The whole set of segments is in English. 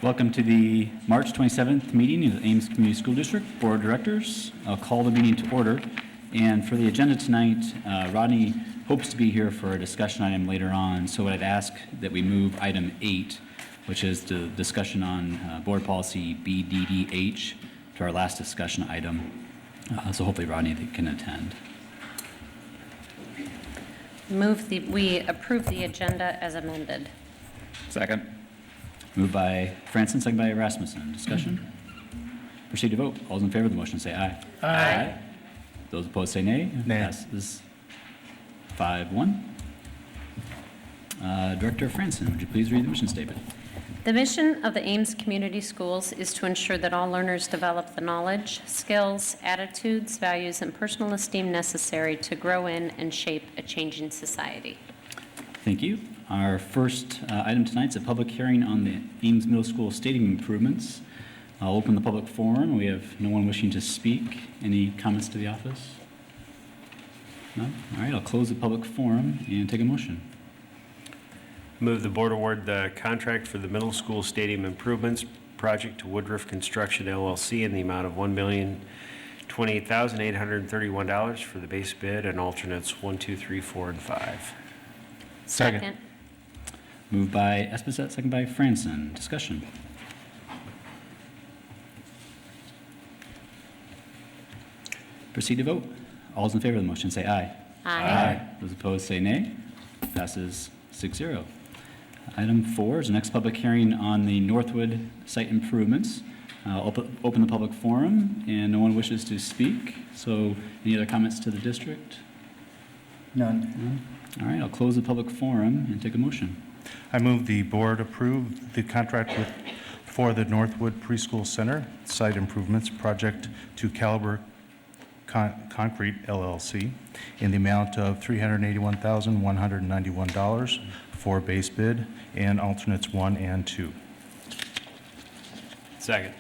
Welcome to the March 27th meeting of the Ames Community School District Board of Directors. I'll call the meeting to order. And for the agenda tonight, Rodney hopes to be here for a discussion item later on. So I'd ask that we move item 8, which is the discussion on board policy BDDH, to our last discussion item. So hopefully Rodney can attend. We approve the agenda as amended. Second. Moved by Franson, second by Rasmussen. Discussion? Proceed to vote. All those in favor of the motion say aye. Aye. Those opposed say nay. Nay. Passes 5-1. Director Franson, would you please read the mission statement? The mission of the Ames Community Schools is to ensure that all learners develop the knowledge, skills, attitudes, values, and personal esteem necessary to grow in and shape a changing society. Thank you. Our first item tonight is a public hearing on the Ames Middle School stadium improvements. I'll open the public forum. We have no one wishing to speak. Any comments to the office? No? All right, I'll close the public forum and take a motion. Move the board award the contract for the middle school stadium improvements project to Woodruff Construction LLC in the amount of $1,028,831 for the base bid and alternates 1, 2, 3, 4, and 5. Second. Moved by Esposito, second by Franson. Discussion. Proceed to vote. All those in favor of the motion say aye. Aye. Those opposed say nay. Passes 6-0. Item 4 is the next public hearing on the Northwood site improvements. Open the public forum, and no one wishes to speak. So any other comments to the district? None. All right, I'll close the public forum and take a motion. I move the board approve the contract for the Northwood Preschool Center site improvements project to Caliber Concrete LLC in the amount of $381,191 for base bid and alternates 1 and 2. Second.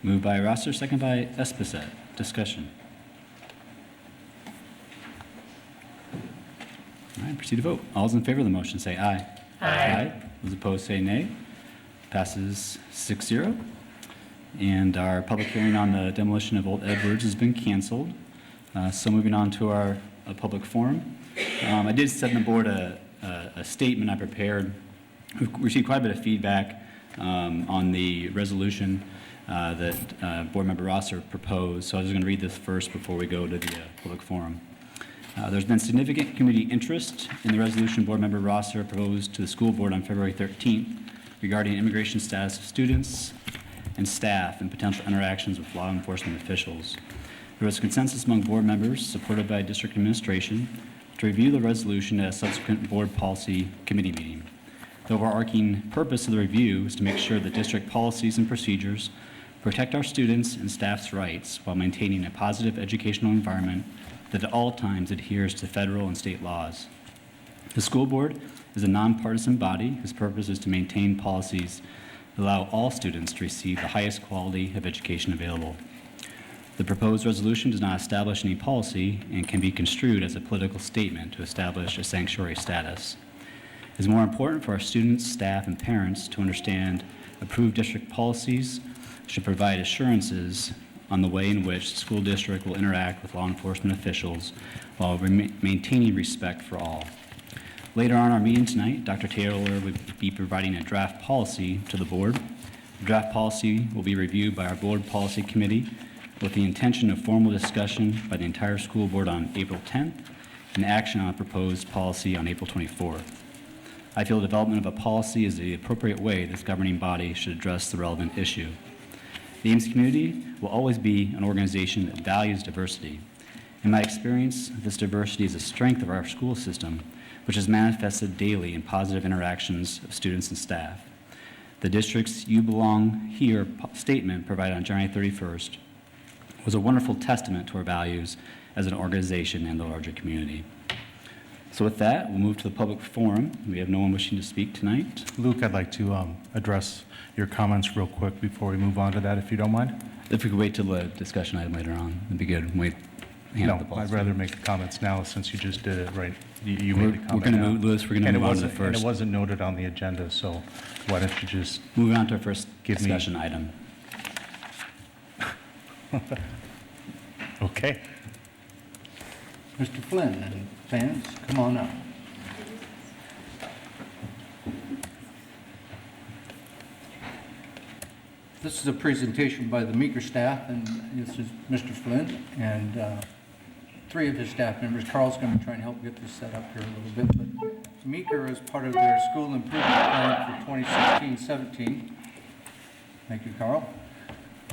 Moved by Rosser, second by Esposito. Discussion. All right, proceed to vote. All those in favor of the motion say aye. Aye. Those opposed say nay. Passes 6-0. And our public hearing on the demolition of Old Edwards has been canceled. So moving on to our public forum. I did send the board a statement I prepared. We've received quite a bit of feedback on the resolution that Board Member Rosser proposed. So I was going to read this first before we go to the public forum. There's been significant community interest in the resolution Board Member Rosser proposed to the school board on February 13th regarding immigration status of students and staff and potential interactions with law enforcement officials. There was consensus among board members, supported by district administration, to review the resolution at a subsequent board policy committee meeting. The overarching purpose of the review is to make sure that district policies and procedures protect our students and staff's rights while maintaining a positive educational environment that at all times adheres to federal and state laws. The school board is a nonpartisan body whose purpose is to maintain policies that allow all students to receive the highest quality of education available. The proposed resolution does not establish any policy and can be construed as a political statement to establish a sanctuary status. It is more important for our students, staff, and parents to understand approved district policies should provide assurances on the way in which the school district will interact with law enforcement officials while maintaining respect for all. Later on in our meeting tonight, Dr. Taylor will be providing a draft policy to the board. The draft policy will be reviewed by our board policy committee with the intention of formal discussion by the entire school board on April 10th and action on a proposed policy on April 24th. I feel the development of a policy is the appropriate way this governing body should address the relevant issue. The Ames community will always be an organization that values diversity. In my experience, this diversity is a strength of our school system, which is manifested daily in positive interactions of students and staff. The district's You Belong Here statement provided on January 31st was a wonderful testament to our values as an organization and the larger community. So with that, we'll move to the public forum. We have no one wishing to speak tonight. Luke, I'd like to address your comments real quick before we move on to that, if you don't mind. If we could wait till the discussion item later on, that'd be good. Wait, No, I'd rather make the comments now since you just did it right You We're made the comment going to now. move, Louis, we're going to And it move on to the wasn't, and first. it wasn't noted on the agenda, so why don't you just, Moving on to our first Give me- discussion item. okay. Mr. Flynn and fans, come on up. This is a presentation by the Meeker staff, and this is Mr. Flynn and three of his staff members. Carl's going to try and help get this set up here a little bit. But Meeker, as part of their school improvement plan for 2016-17, thank you, Carl,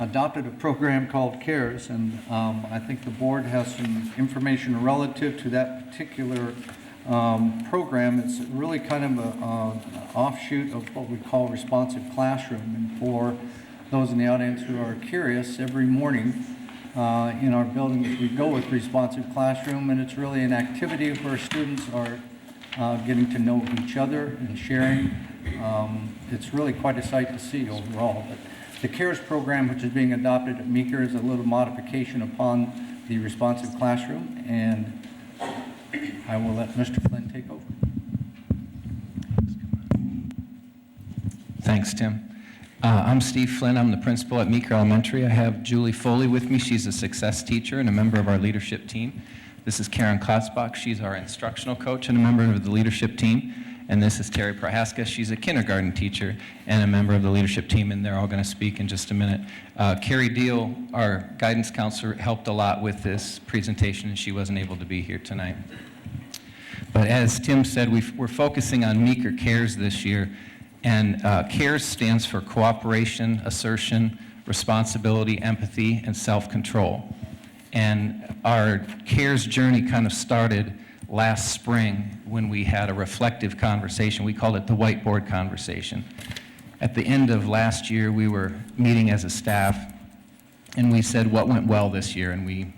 adopted a program called CARES, and I think the board has some information relative to that particular program. It's really kind of an offshoot of what we call responsive classroom. And for those in the audience who are curious, every morning in our building we go with responsive classroom, and it's really an activity where students are getting to know each other and sharing. It's really quite a sight to see overall. But the CARES program, which is being adopted at Meeker, is a little modification upon the responsive classroom, and I will let Mr. Flynn take over. Thanks, Tim. I'm Steve Flynn. I'm the principal at Meeker Elementary. I have Julie Foley with me. She's a success teacher and a member of our leadership team. This is Karen Klotzbach. She's our instructional coach and a member of the leadership team. And this is Terry Prohaska. She's a kindergarten teacher and a member of the leadership team, and they're all going to speak in just a minute. Carrie Deal, our guidance counselor, helped a lot with this presentation, and she wasn't able to be here tonight. But as Tim said, we're focusing on Meeker CARES this year, and CARES stands for Cooperation, Assertion, Responsibility, Empathy, and Self-Control. And our CARES journey kind of started last spring when we had a reflective conversation. We called it the whiteboard conversation. At the end of last year, we were meeting as a staff, and we said what went well this year, and we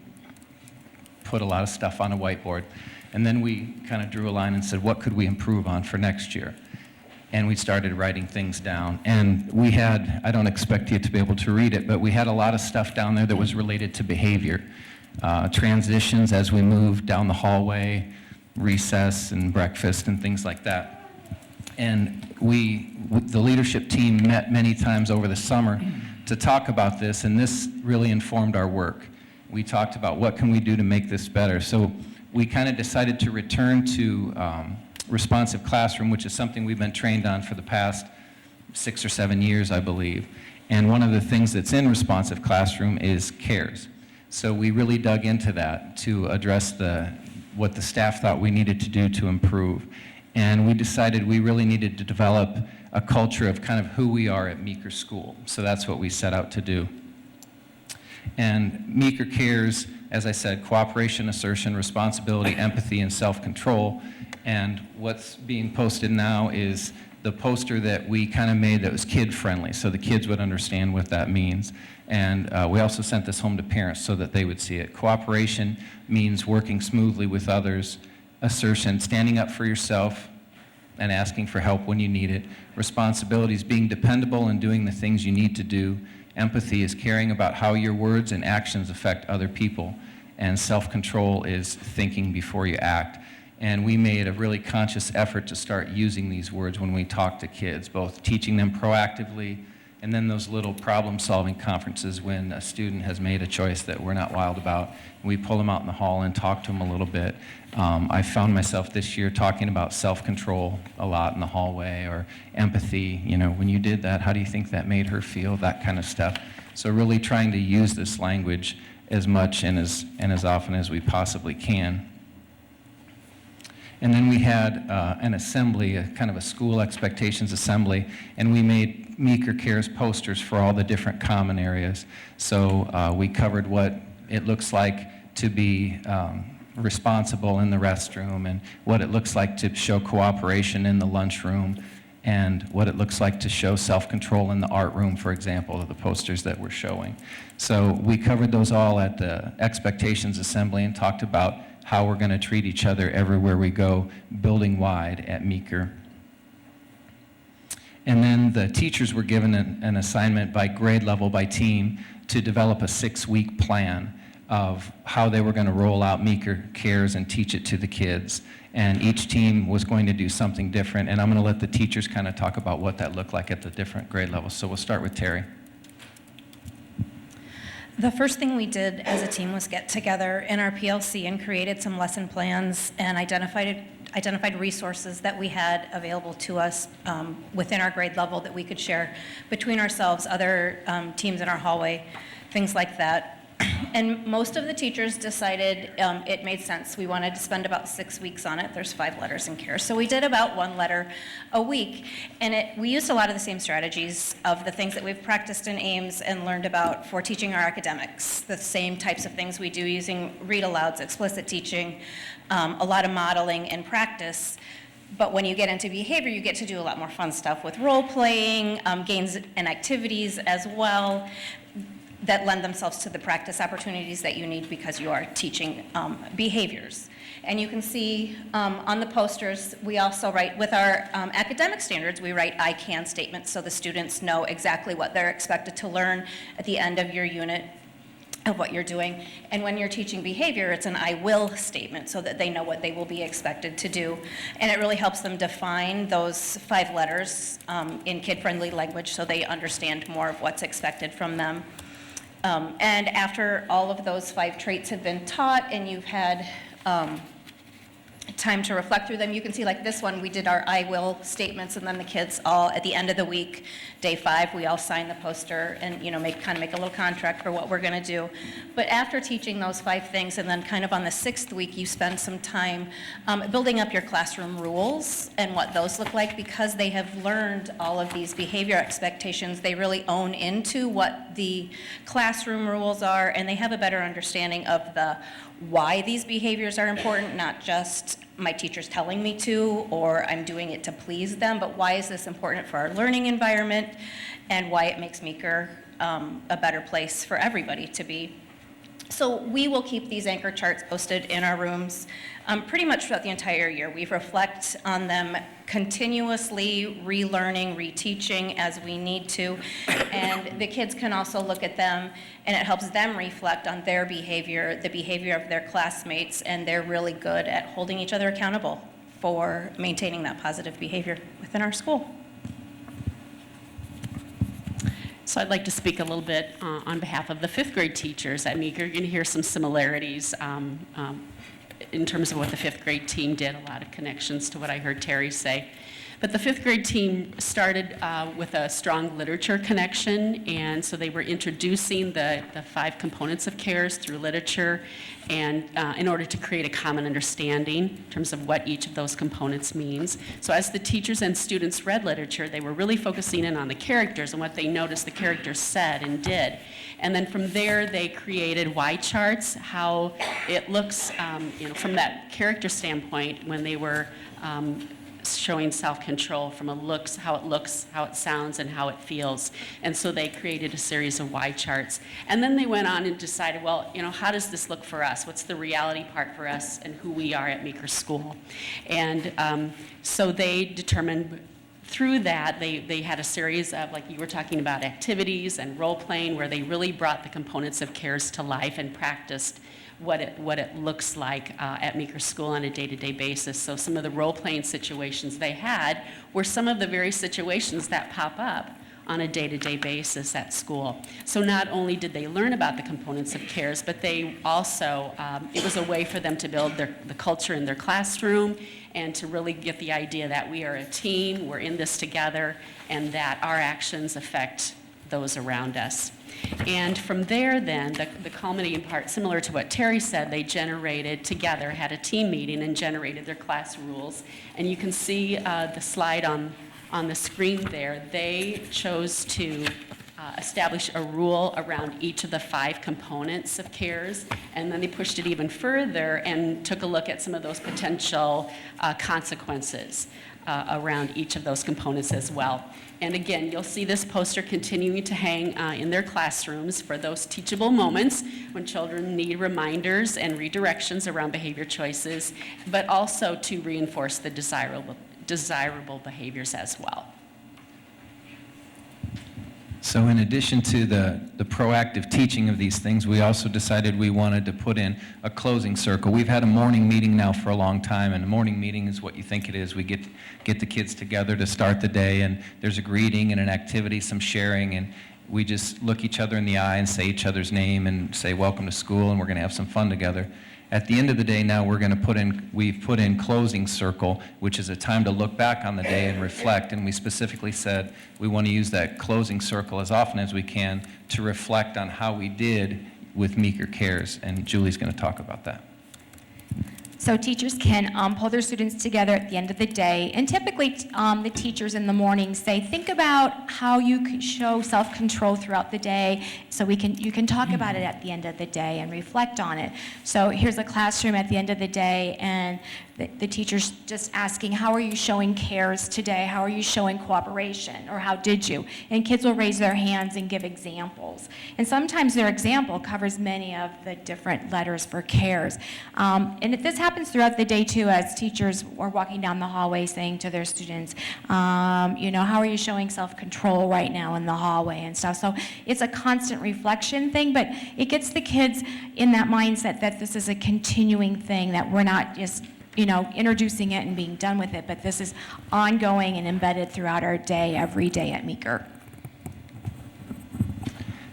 put a lot of stuff on a whiteboard. And then we kind of drew a line and said, what could we improve on for next year? And we started writing things down. And we had, I don't expect you to be able to read it, but we had a lot of stuff down there that was related to behavior. Transitions as we moved down the hallway, recess and breakfast and things like that. And the leadership team met many times over the summer to talk about this, and this really informed our work. We talked about what can we do to make this better. So we kind of decided to return to responsive classroom, which is something we've been trained on for the past 6 or 7 years, I believe. And one of the things that's in responsive classroom is CARES. So we really dug into that to address what the staff thought we needed to do to improve. And we decided we really needed to develop a culture of kind of who we are at Meeker School. So that's what we set out to do. And Meeker CARES, as I said, cooperation, assertion, responsibility, empathy, and self-control. And what's being posted now is the poster that we kind of made that was kid-friendly, so the kids would understand what that means. And we also sent this home to parents so that they would see it. Cooperation means working smoothly with others. Assertion, standing up for yourself and asking for help when you need it. Responsibility is being dependable and doing the things you need to do. Empathy is caring about how your words and actions affect other people. And self-control is thinking before you act. And we made a really conscious effort to start using these words when we talk to kids, both teaching them proactively and then those little problem-solving conferences when a student has made a choice that we're not wild about. We pull them out in the hall and talk to them a little bit. I found myself this year talking about self-control a lot in the hallway, or empathy. You know, when you did that, how do you think that made her feel? That kind of stuff. So really trying to use this language as much and as often as we possibly can. And then we had an assembly, a kind of a school expectations assembly, and we made Meeker CARES posters for all the different common areas. So we covered what it looks like to be responsible in the restroom, and what it looks like to show cooperation in the lunchroom, and what it looks like to show self-control in the art room, for example, the posters that we're showing. So we covered those all at the expectations assembly and talked about how we're going to treat each other everywhere we go, building-wide at Meeker. And then the teachers were given an assignment by grade level, by team, to develop a 6-week plan. of how they were going to roll out Meeker Cares and teach it to the kids. And each team was going to do something different, and I'm going to let the teachers kind of talk about what that looked like at the different grade levels. So we'll start with Terry. The first thing we did as a team was get together in our PLC and created some lesson plans and identified resources that we had available to us within our grade level that we could share between ourselves, other teams in our hallway, things like that. And most of the teachers decided it made sense. We wanted to spend about 6 weeks on it. There's 5 letters in CARE. So we did about 1 letter a week. And we used a lot of the same strategies of the things that we've practiced in Ames and learned about for teaching our academics. The same types of things we do using read-alouds, explicit teaching, a lot of modeling and practice. But when you get into behavior, you get to do a lot more fun stuff with role-playing, games and activities as well, that lend themselves to the practice opportunities that you need because you are teaching behaviors. And you can see on the posters, we also write, with our academic standards, we write I can statements so the students know exactly what they're expected to learn at the end of your unit of what you're doing. And when you're teaching behavior, it's an I will statement so that they know what they will be expected to do. And it really helps them define those 5 letters in kid-friendly language so they understand more of what's expected from them. And after all of those 5 traits have been taught and you've had time to reflect through them, you can see like this one, we did our I will statements, and then the kids all, at the end of the week, day 5, we all sign the poster and, you know, make a little contract for what we're gonna do. But after teaching those 5 things, and then kind of on the 6th week, you spend some time building up your classroom rules and what those look like, because they have learned all of these behavior expectations. They really own into what the classroom rules are, and they have a better understanding of the why these behaviors are important, not just my teacher's telling me to, or I'm doing it to please them, but why is this important for our learning environment, and why it makes Meeker a better place for everybody to be. So we will keep these anchor charts posted in our rooms pretty much throughout the entire year. We reflect on them continuously, relearning, reteaching as we need to, and the kids can also look at them, and it helps them reflect on their behavior, the behavior of their classmates, and they're really good at holding each other accountable for maintaining that positive behavior within our school. So I'd like to speak a little bit on behalf of the 5th grade teachers at Meeker. You're going to hear some similarities in terms of what the 5th grade team did, a lot of connections to what I heard Terry say. But the 5th grade team started with a strong literature connection, and so they were introducing the 5 components of CARES through literature, and in order to create a common understanding in terms of what each of those components means. So as the teachers and students read literature, they were really focusing in on the characters and what they noticed the characters said and did. And then from there, they created Y charts, how it looks, from that character standpoint when they were showing self-control from how it looks, how it sounds, and how it feels. And so they created a series of Y charts. And then they went on and decided, well, how does this look for us? What's the reality part for us and who we are at Meeker School? And so they determined through that, they had a series of, like you were talking about, activities and role-playing where they really brought the components of CARES to life and practiced what it looks like at Meeker School on a day-to-day basis. So some of the role-playing situations they had were some of the very situations that pop up on a day-to-day basis at school. So not only did they learn about the components of CARES, but they also, it was a way for them to build the culture in their classroom and to really get the idea that we are a team, we're in this together, and that our actions affect those around us. And from there then, the culminating part, similar to what Terry said, they generated together, had a team meeting and generated their class rules. And you can see the slide on the screen there. They chose to establish a rule around each of the 5 components of CARES, and then they pushed it even further and took a look at some of those potential consequences around each of those components as well. And again, you'll see this poster continuing to hang in their classrooms for those teachable moments when children need reminders and redirections around behavior choices, but also to reinforce the desirable behaviors as well. So in addition to the proactive teaching of these things, we also decided we wanted to put in a closing circle. We've had a morning meeting now for a long time, and a morning meeting is what you think it is. We get the kids together to start the day, and there's a greeting and an activity, some sharing, and we just look each other in the eye and say each other's name and say welcome to school, and we're going to have some fun together. At the end of the day now, we've put in closing circle, which is a time to look back on the day and reflect, and we specifically said we want to use that closing circle as often as we can to reflect on how we did with Meeker Cares, and Julie's going to talk about that. So teachers can pull their students together at the end of the day, and typically the teachers in the morning say, think about how you can show self-control throughout the day, so you can talk about it at the end of the day and reflect on it. So here's a classroom at the end of the day, and the teacher's just asking, how are you showing cares today? How are you showing cooperation? Or how did you? And kids will raise their hands and give examples. And sometimes their example covers many of the different letters for cares. And this happens throughout the day too, as teachers are walking down the hallway saying to their students, you know, how are you showing self-control right now in the hallway and stuff. So it's a constant reflection thing, but it gets the kids in that mindset that this is a continuing thing, that we're not just, you know, introducing it and being done with it, but this is ongoing and embedded throughout our day, every day at Meeker.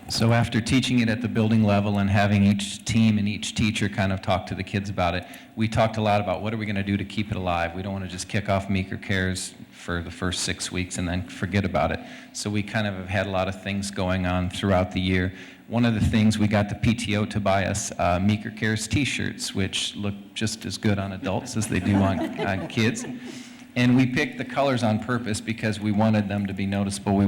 So after teaching it at the building level and having each team and each teacher kind of talk to the kids about it, we talked a lot about what are we going to do to keep it alive. We don't want to just kick off Meeker Cares for the first 6 weeks and then forget about it. So we kind of have had a lot of things going on throughout the year. One of the things, we got the PTO to buy us Meeker Cares t-shirts, which look just as good on adults as they do on kids. And we picked the colors on purpose because we wanted them to be noticeable. We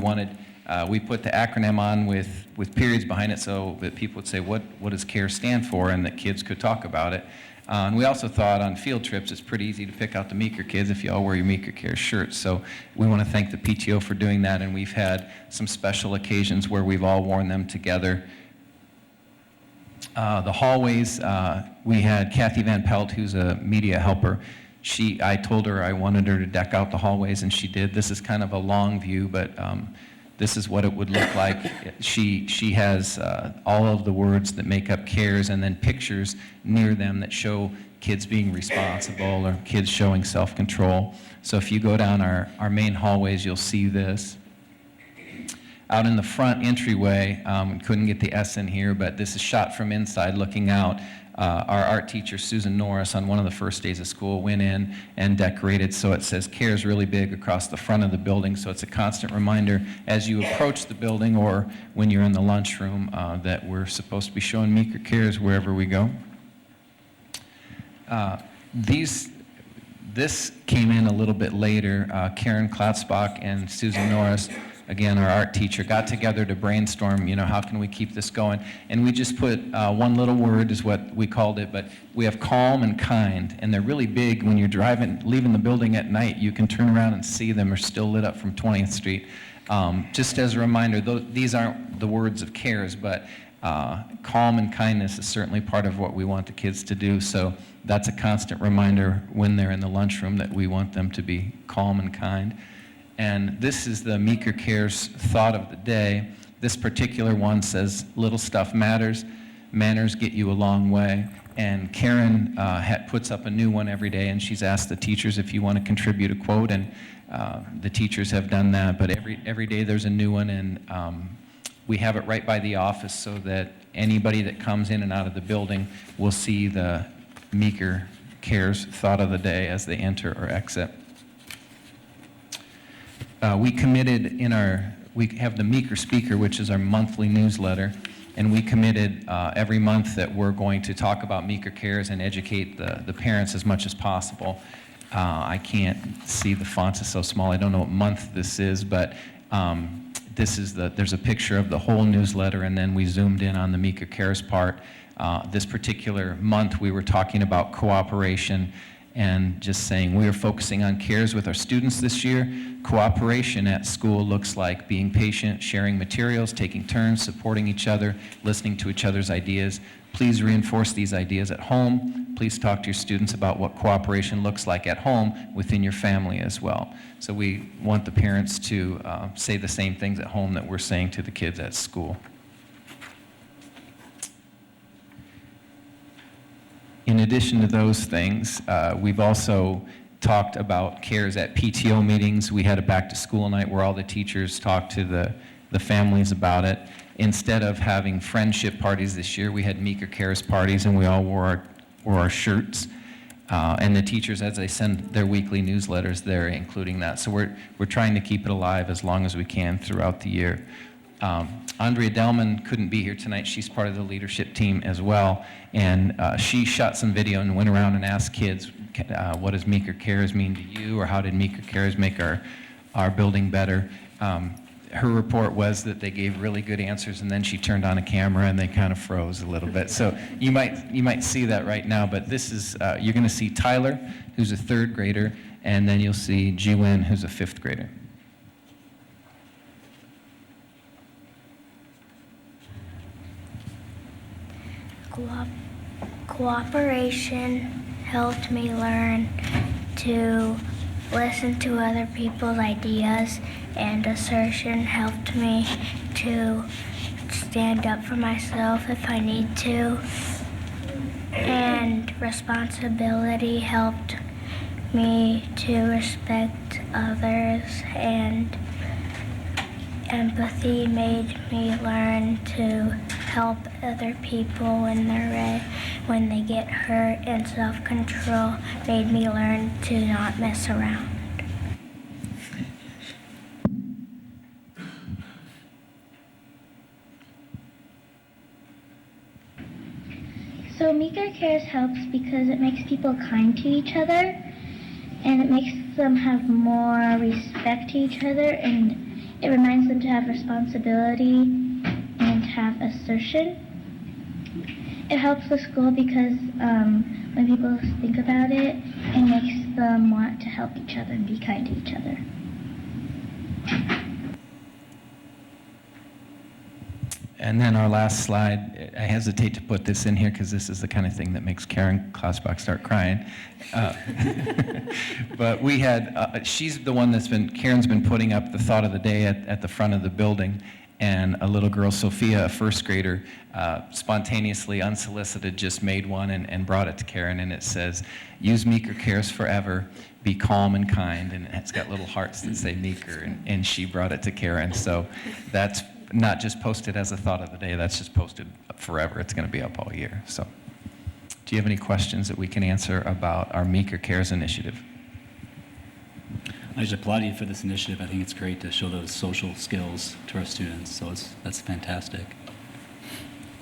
put the acronym on with periods behind it so that people would say, what does CARE stand for, and that kids could talk about it. And we also thought on field trips, it's pretty easy to pick out the Meeker kids if you all wear your Meeker Care shirts. So we want to thank the PTO for doing that, and we've had some special occasions where we've all worn them together. The hallways, we had Kathy Van Pelt, who's a media helper. I told her I wanted her to deck out the hallways, and she did. This is kind of a long view, but this is what it would look like. She has all of the words that make up CARES and then pictures near them that show kids being responsible or kids showing self-control. So if you go down our main hallways, you'll see this. Out in the front entryway, couldn't get the S in here, but this is shot from inside looking out. Our art teacher, Susan Norris, on one of the first days of school, went in and decorated so it says CARES really big across the front of the building, so it's a constant reminder as you approach the building or when you're in the lunchroom that we're supposed to be showing Meeker CARES wherever we go. This came in a little bit later. Karen Klotzbach and Susan Norris, again, our art teacher, got together to brainstorm, how can we keep this going? And we just put one little word is what we called it, but we have calm and kind, and they're really big. When you're leaving the building at night, you can turn around and see them are still lit up from 20th Street. Just as a reminder, these aren't the words of CARES, but calm and kindness is certainly part of what we want the kids to do, so that's a constant reminder when they're in the lunchroom that we want them to be calm and kind. And this is the Meeker Cares thought of the day. This particular one says, little stuff matters, manners get you a long way. And Karen puts up a new one every day, and she's asked the teachers if you want to contribute a quote, and the teachers have done that. But every day there's a new one, and we have it right by the office so that anybody that comes in and out of the building will see the Meeker Cares thought of the day as they enter or exit. We committed we have the Meeker Speaker, which is our monthly newsletter, and we committed every month that we're going to talk about Meeker Cares and educate the parents as much as possible. I can't see the fonts, it's so small, I don't know what month this is, but there's a picture of the whole newsletter, and then we zoomed in on the Meeker Cares part. This particular month we were talking about cooperation, and just saying we are focusing on cares with our students this year. Cooperation at school looks like being patient, sharing materials, taking turns, supporting each other, listening to each other's ideas. Please reinforce these ideas at home. Please talk to your students about what cooperation looks like at home within your family as well. So we want the parents to say the same things at home that we're saying to the kids at school. In addition to those things, we've also talked about cares at PTO meetings. We had a back-to-school night where all the teachers talked to the families about it. Instead of having friendship parties this year, we had Meeker Cares parties, and we all wore our shirts. And the teachers, as they send their weekly newsletters, they're including that. So we're trying to keep it alive as long as we can throughout the year. Andrea Delman couldn't be here tonight. She's part of the leadership team as well. And she shot some video and went around and asked kids, what does Meeker Cares mean to you? Or how did Meeker Cares make our building better? Her report was that they gave really good answers, and then she turned on a camera and they kind of froze a little bit. So you might see that right now, but this is, you're gonna see Tyler, who's a 3rd grader, and then you'll see Ji-Wen, who's a 5th grader. Cooperation helped me learn to listen to other people's ideas, and assertion helped me to stand up for myself if I need to, and responsibility helped me to respect others, and empathy made me learn to help other people when they get hurt, and self-control made me learn to not mess around. So Meeker Cares helps because it makes people kind to each other, and it makes them have more respect to each other, and it reminds them to have responsibility and have assertion. It helps the school because when people think about it, it makes them want to help each other and be kind to each other. And then our last slide, I hesitate to put this in here because this is the kind of thing that makes Karen Klossbach start crying. But we had, she's the one Karen's been putting up the thought of the day at the front of the building. And a little girl, Sophia, a 1st grader, spontaneously, unsolicited, just made one and brought it to Karen. And it says, use Meeker Cares forever, be calm and kind. And it's got little hearts that say Meeker. And she brought it to Karen. So that's not just posted as a thought of the day, that's just posted forever. It's going to be up all year. So do you have any questions that we can answer about our Meeker Cares initiative? I just applaud you for this initiative. I think it's great to show those social skills to our students, so that's fantastic.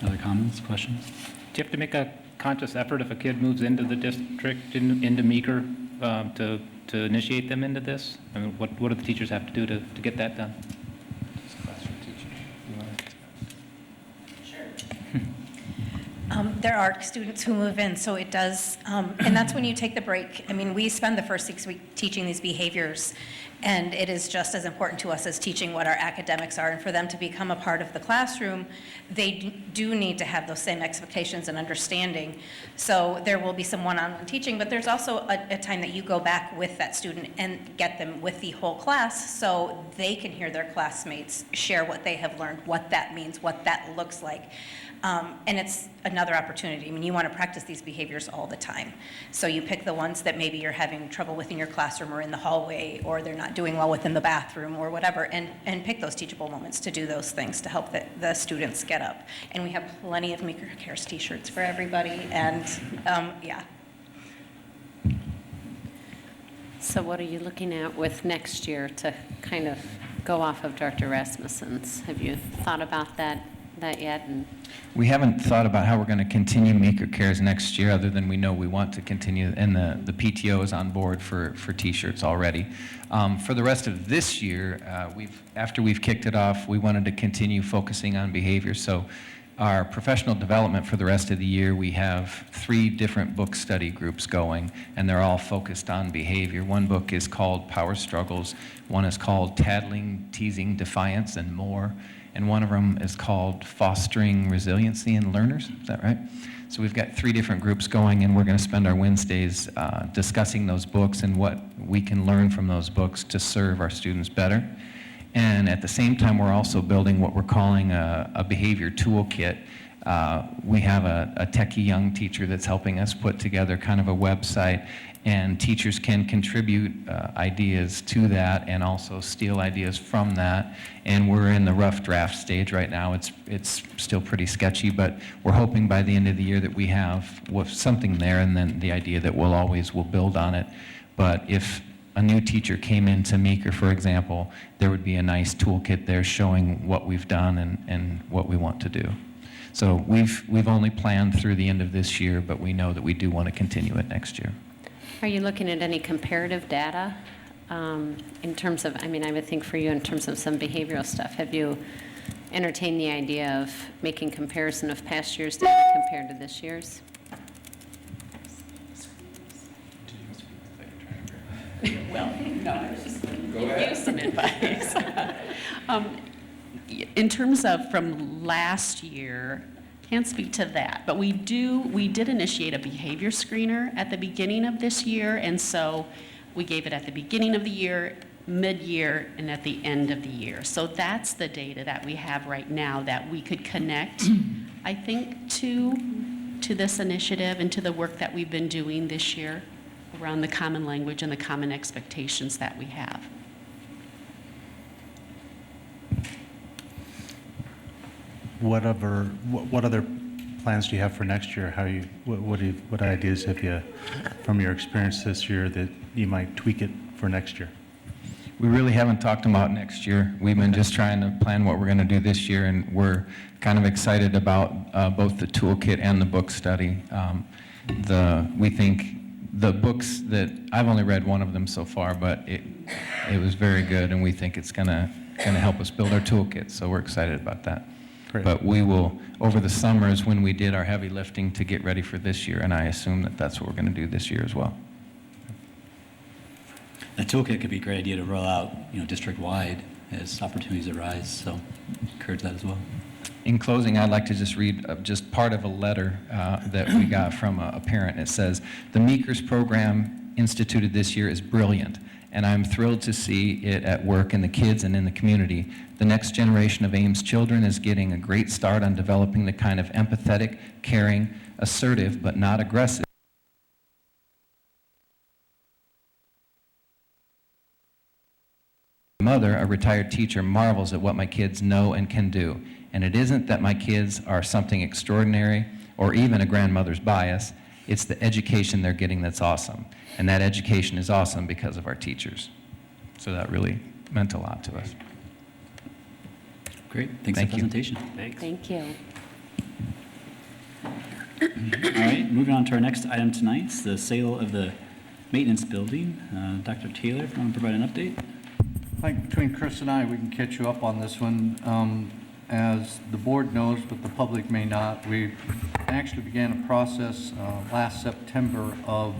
Other comments, questions? Do you have to make a conscious effort if a kid moves into the district, into Meeker, to initiate them into this? I mean, what do the teachers have to do to get that done? There are students who move in, so it does, and that's when you take the break. I mean, we spend the first 6 weeks teaching these behaviors, and it is just as important to us as teaching what our academics are. And for them to become a part of the classroom, they do need to have those same expectations and understanding. So there will be some one-on-one teaching, but there's also a time that you go back with that student and get them with the whole class so they can hear their classmates share what they have learned, what that means, what that looks like. And it's another opportunity. I mean, you want to practice these behaviors all the time. So you pick the ones that maybe you're having trouble with in your classroom or in the hallway, or they're not doing well within the bathroom or whatever, and pick those teachable moments to do those things to help the students get up. And we have plenty of Meeker Cares t-shirts for everybody, and yeah. So what are you looking at with next year to kind of go off of Dr. Rasmussen's? Have you thought about that yet? And we haven't thought about how we're going to continue Meeker Cares next year, other than we know we want to continue, and the PTO is on board for t-shirts already. For the rest of this year, after we've kicked it off, we wanted to continue focusing on behavior. So our professional development for the rest of the year, we have 3 different book study groups going, and they're all focused on behavior. One book is called Power Struggles, one is called Tattling, Teasing, Defiance, and More, and one of them is called Fostering Resiliency in Learners. Is that right? So we've got 3 different groups going, and we're going to spend our Wednesdays discussing those books and what we can learn from those books to serve our students better. And at the same time, we're also building what we're calling a behavior toolkit. We have a techie young teacher that's helping us put together kind of a website, and teachers can contribute ideas to that and also steal ideas from that. And we're in the rough draft stage right now. It's still pretty sketchy, but we're hoping by the end of the year that we have something there, and then the idea that we'll build on it. But if a new teacher came into Meeker, for example, there would be a nice toolkit there showing what we've done and what we want to do. So we've only planned through the end of this year, but we know that we do want to continue it next year. Are you looking at any comparative data in terms of, I would think for you in terms of some behavioral stuff, have you entertained the idea of making comparison of past year's data compared to this year's? Well, no, I was just going to give you some advice. In terms of from last year, can't speak to that, but we did initiate a behavior screener at the beginning of this year, and so we gave it at the beginning of the year, mid-year, and at the end of the year. So that's the data that we have right now that we could connect, I think, to this initiative and to the work that we've been doing this year around the common language and the common expectations that we have. What other plans do you have for next year? What ideas have you, from your experience this year, that you might tweak it for next year? We really haven't talked about next year. We've been just trying to plan what we're going to do this year, and we're kind of excited about both the toolkit and the book study. We think the books that I've only read one of them so far, but it was very good, and we think it's going to help us build our toolkit. So we're excited about that. Great. But we will, over the summers when we did our heavy lifting to get ready for this year, and I assume that that's what we're going to do this year as well. The toolkit could be a great idea to roll out, district-wide as opportunities arise, so encourage that as well. In closing, I'd like to just read just part of a letter that we got from a parent. It says, "The Meekers program instituted this year is brilliant, and I'm thrilled to see it at work in the kids and in the community. The next generation of Ames children is getting a great start on developing the kind of empathetic, caring, assertive, but not aggressive mother, a retired teacher, marvels at what my kids know and can do. And it isn't that my kids are something extraordinary or even a grandmother's bias. It's the education they're getting that's awesome. And that education is awesome because of our teachers." So that really meant a lot to us. Great. Thanks for the presentation. Thanks. Thank you. All right, moving on to our next item tonight, it's the sale of the maintenance building. Dr. Taylor, if you want to provide an update? I think between Chris and I, we can catch you up on this one. As the board knows, but the public may not, we actually began a process last September of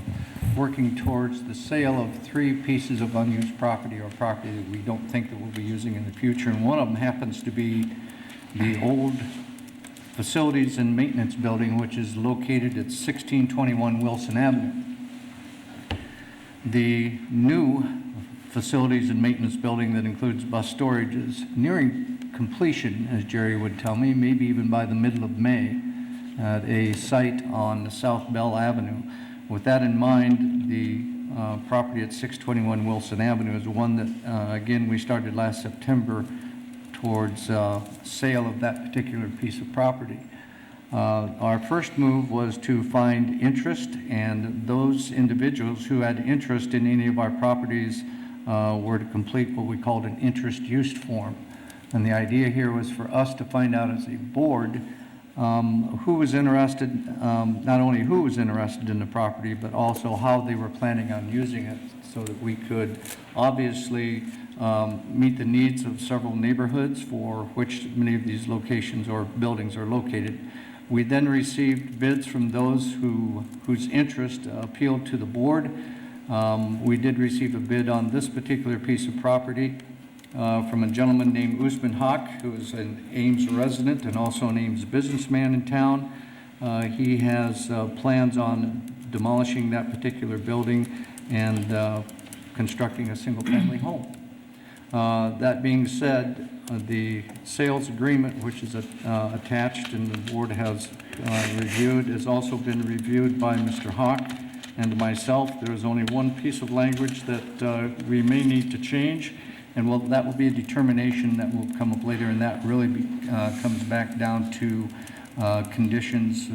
working towards the sale of 3 pieces of unused property or property that we don't think that we'll be using in the future. And one of them happens to be the old facilities and maintenance building, which is located at 1621 Wilson Avenue. The new facilities and maintenance building that includes bus storage is nearing completion, as Jerry would tell me, maybe even by the middle of May, at a site on South Bell Avenue. With that in mind, the property at 621 Wilson Avenue is one that, again, we started last September towards sale of that particular piece of property. Our first move was to find interest, and those individuals who had interest in any of our properties were to complete what we called an interest use form. And the idea here was for us to find out as a board who was interested, not only who was interested in the property, but also how they were planning on using it so that we could obviously meet the needs of several neighborhoods for which many of these locations or buildings are located. We then received bids from those whose interest appealed to the board. We did receive a bid on this particular piece of property from a gentleman named Usman Haq, who is an Ames resident and also an Ames businessman in town. He has plans on demolishing that particular building and constructing a single-family home. That being said, the sales agreement, which is attached and the board has reviewed, has also been reviewed by Mr. Hawk and myself. There is only one piece of language that we may need to change, and that will be a determination that will come up later, and that really comes back down to conditions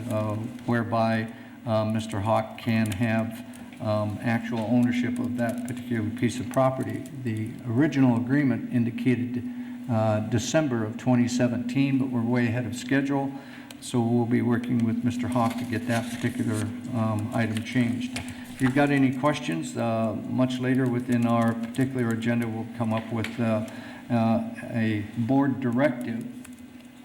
whereby Mr. Hawk can have actual ownership of that particular piece of property. The original agreement indicated December of 2017, but we're way ahead of schedule, so we'll be working with Mr. Hawk to get that particular item changed. If you've got any questions, much later within our particular agenda, we'll come up with a board directive,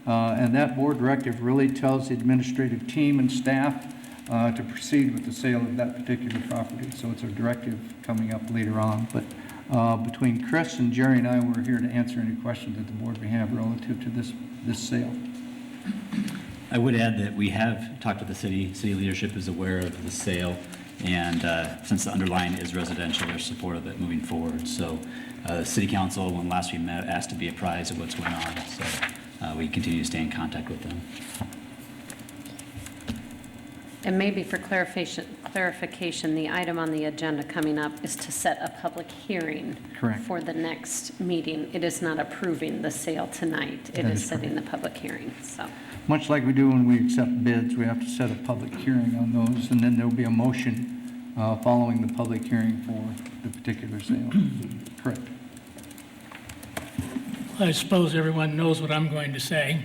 and that board directive really tells the administrative team and staff to proceed with the sale of that particular property. So it's a directive coming up later on. But between Chris and Jerry and I, we're here to answer any questions that the board may have relative to this sale. I would add that we have talked to the city. City leadership is aware of the sale, and since the underlying is residential, they're supportive of it moving forward. So City Council, when last we met, asked to be apprised of what's going on. So we continue to stay in contact with them. And maybe for clarification, the item on the agenda coming up is to set a public hearing. Correct. For the next meeting. It is not approving the sale tonight. It is setting the public hearing, so. Much like we do when we accept bids, we have to set a public hearing on those, and then there'll be a motion following the public hearing for the particular sale. Correct. I suppose everyone knows what I'm going to say,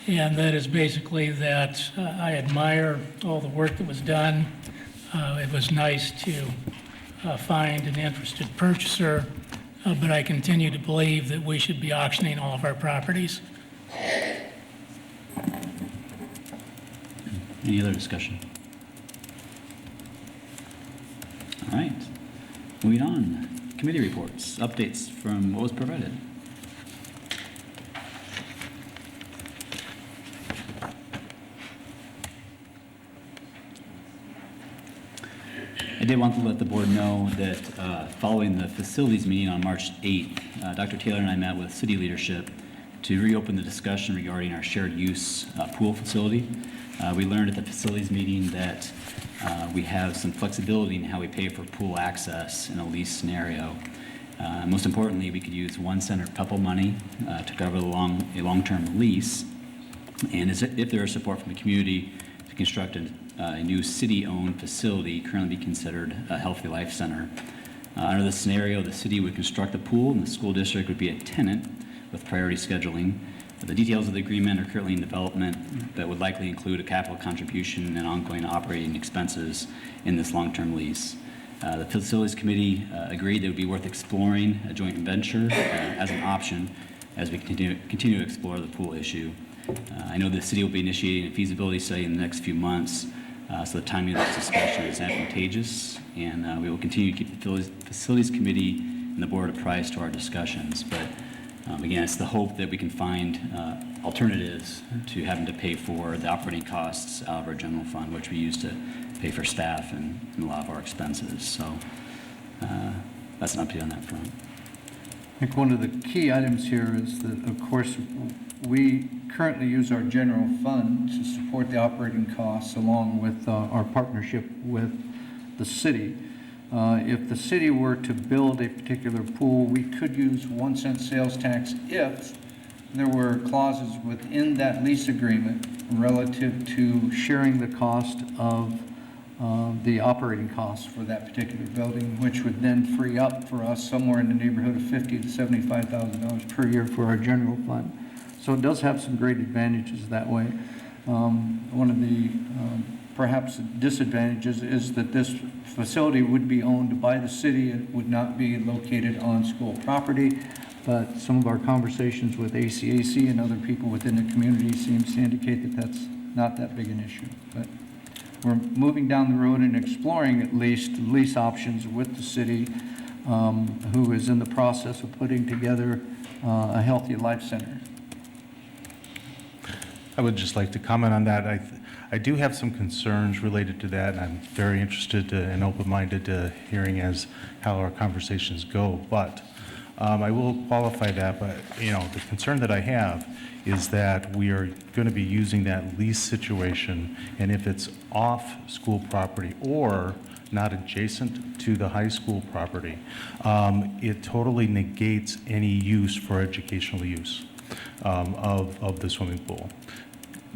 and that is basically that I admire all the work that was done. It was nice to find an interested purchaser, but I continue to believe that we should be auctioning all of our properties. Any other discussion? All right. Moving on. Committee reports, updates from what was provided. I did want to let the board know that following the facilities meeting on March 8th, Dr. Taylor and I met with city leadership to reopen the discussion regarding our shared use pool facility. We learned at the facilities meeting that we have some flexibility in how we pay for pool access in a lease scenario. Most importantly, we could use $1 of PEPAL money to cover a long-term lease, and if there is support from the community to construct a new city-owned facility, currently be considered a Healthy Life Center. Under this scenario, the city would construct a pool and the school district would be a tenant with priority scheduling. The details of the agreement are currently in development, but would likely include a capital contribution and ongoing operating expenses in this long-term lease. The Facilities Committee agreed that it would be worth exploring a joint venture as an option as we continue to explore the pool issue. I know the city will be initiating a feasibility study in the next few months, so the timing of this discussion is advantageous, and we will continue to keep the Facilities Committee and the board apprised to our discussions. But again, it's the hope that we can find alternatives to having to pay for the operating costs out of our general fund, which we use to pay for staff and a lot of our expenses. So that's an update on that front. I think one of the key items here is that, of course, we currently use our general fund to support the operating costs along with our partnership with the city. If the city were to build a particular pool, we could use 1 cent sales tax if there were clauses within that lease agreement relative to sharing the cost of the operating costs for that particular building, which would then free up for us somewhere in the neighborhood of $50,000 to $75,000 per year for our general fund. So it does have some great advantages that way. One of the perhaps disadvantages is that this facility would be owned by the city. It would not be located on school property. But some of our conversations with ACAC and other people within the community seems to indicate that that's not that big an issue. But we're moving down the road and exploring at least lease options with the city, who is in the process of putting together a Healthy Life Center. I would just like to comment on that. I do have some concerns related to that, and I'm very interested and open-minded to hearing as how our conversations go. But I will qualify that, but the concern that I have is that we are going to be using that lease situation, and if it's off school property or not adjacent to the high school property, it totally negates any use for educational use of the swimming pool.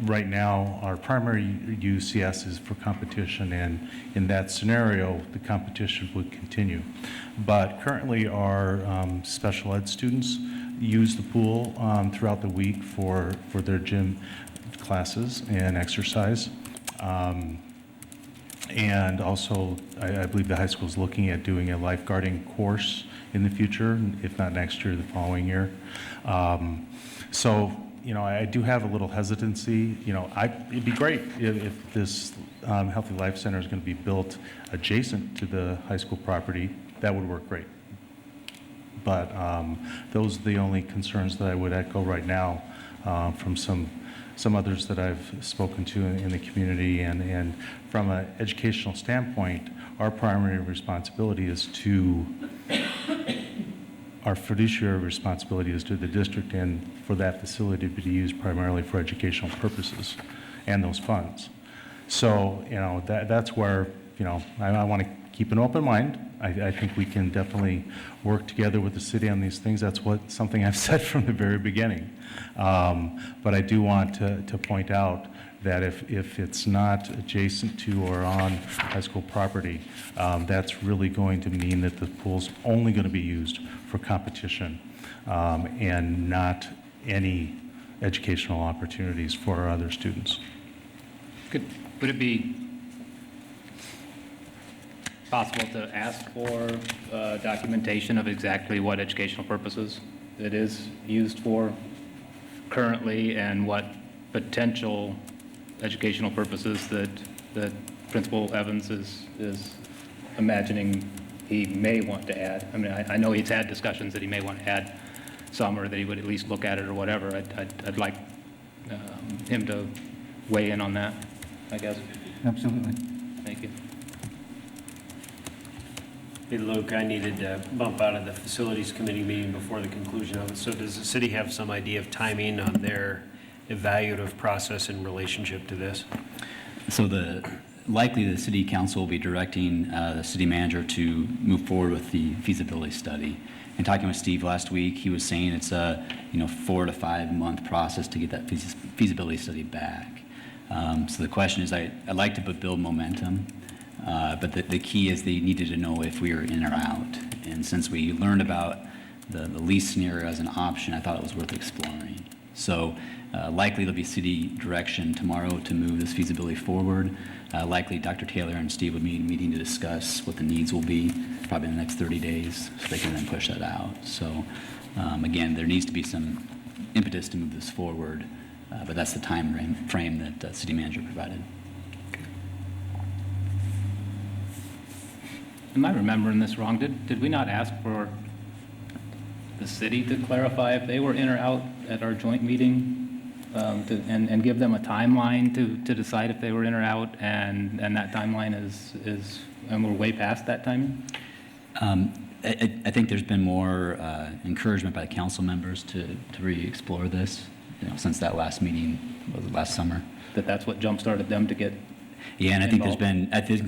Right now, our primary use, yes, is for competition, and in that scenario, the competition would continue. But currently, our special ed students use the pool throughout the week for their gym classes and exercise. And also, I believe the high school is looking at doing a lifeguarding course in the future, if not next year, the following year. So, I do have a little hesitancy. It'd be great if this Healthy Life Center is going to be built adjacent to the high school property. That would work great. But those are the only concerns that I would echo right now from some others that I've spoken to in the community. And from an educational standpoint, our primary responsibility is to our fiduciary responsibility is to the district and for that facility to be used primarily for educational purposes and those funds. So, that's where, I want to keep an open mind. I think we can definitely work together with the city on these things. That's something I've said from the very beginning. But I do want to point out that if it's not adjacent to or on high school property, that's really going to mean that the pool's only going to be used for competition and not any educational opportunities for our other students. Would it be possible to ask for documentation of exactly what educational purposes it is used for currently and what potential educational purposes that Principal Evans is imagining he may want to add? I mean, I know he's had discussions that he may want to add some, or that he would at least look at it or whatever. I'd like him to weigh in on that, I guess. Absolutely. Thank you. Hey, Luke, I needed to bump out of the Facilities Committee meeting before the conclusion of it. So does the city have some idea of timing on their evaluative process in relationship to this? So likely the city council will be directing the city manager to move forward with the feasibility study. And talking with Steve last week, he was saying it's a 4 to 5 month process to get that feasibility study back. So the question is, I'd like to build momentum, but the key is they needed to know if we were in or out. And since we learned about the lease scenario as an option, I thought it was worth exploring. So likely there'll be city direction tomorrow to move this feasibility forward. Likely Dr. Taylor and Steve will be meeting to discuss what the needs will be probably in the next 30 days, so they can then push that out. So again, there needs to be some impetus to move this forward, but that's the time frame that city manager provided. Am I remembering this wrong? Did we not ask for the city to clarify if they were in or out at our joint meeting, and give them a timeline to decide if they were in or out, and that timeline is and we're way past that timing? I think there's been more encouragement by the council members to re-explore this, since that last meeting was last summer. That's what jump-started them to get. Yeah, and I think involved.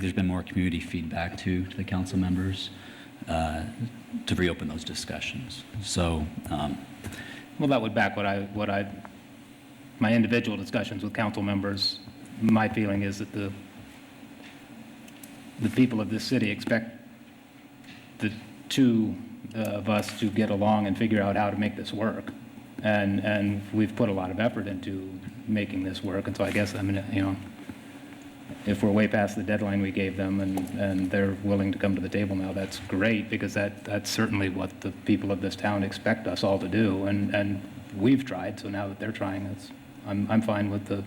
there's been more community feedback to the council members to reopen those discussions. So, Well, that would back my individual discussions with council members. My feeling is that the people of this city expect the two of us to get along and figure out how to make this work. And we've put a lot of effort into making this work. And so I guess, I mean, you know, if we're way past the deadline we gave them and they're willing to come to the table now, that's great, because that's certainly what the people of this town expect us all to do. And we've tried, so now that they're trying, I'm fine with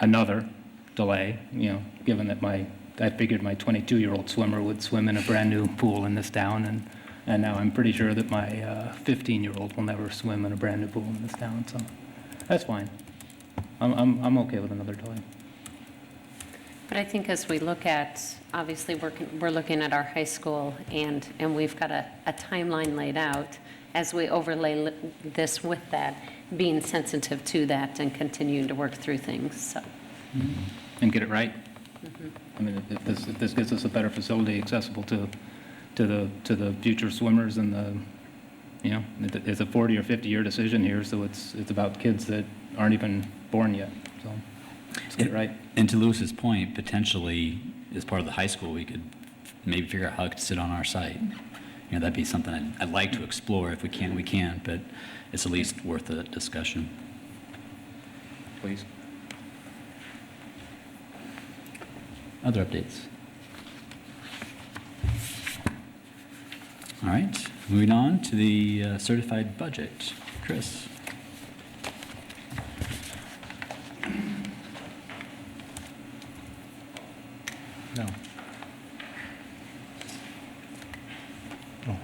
another delay, you know, given that I figured my 22-year-old swimmer would swim in a brand-new pool in this town, and now I'm pretty sure that my 15-year-old will never swim in a brand-new pool in this town, so that's fine. I'm okay with another delay. But I think as we look at, obviously, we're looking at our high school, and we've got a timeline laid out. As we overlay this with that, being sensitive to that and continuing to work through things, so. And get it right. I mean, if this gets us a better facility accessible to the future swimmers and the, you know, it's a 40 or 50-year decision here, so it's about kids that aren't even born yet, so let's get it right. And to Lewis's point, potentially, as part of the high school, we could maybe figure out how it could sit on our site. You know, that'd be something I'd like to explore. If we can, we can, but it's at least worth a discussion. Please. Other updates? All right, moving on to the certified budget. Chris? No. Oh.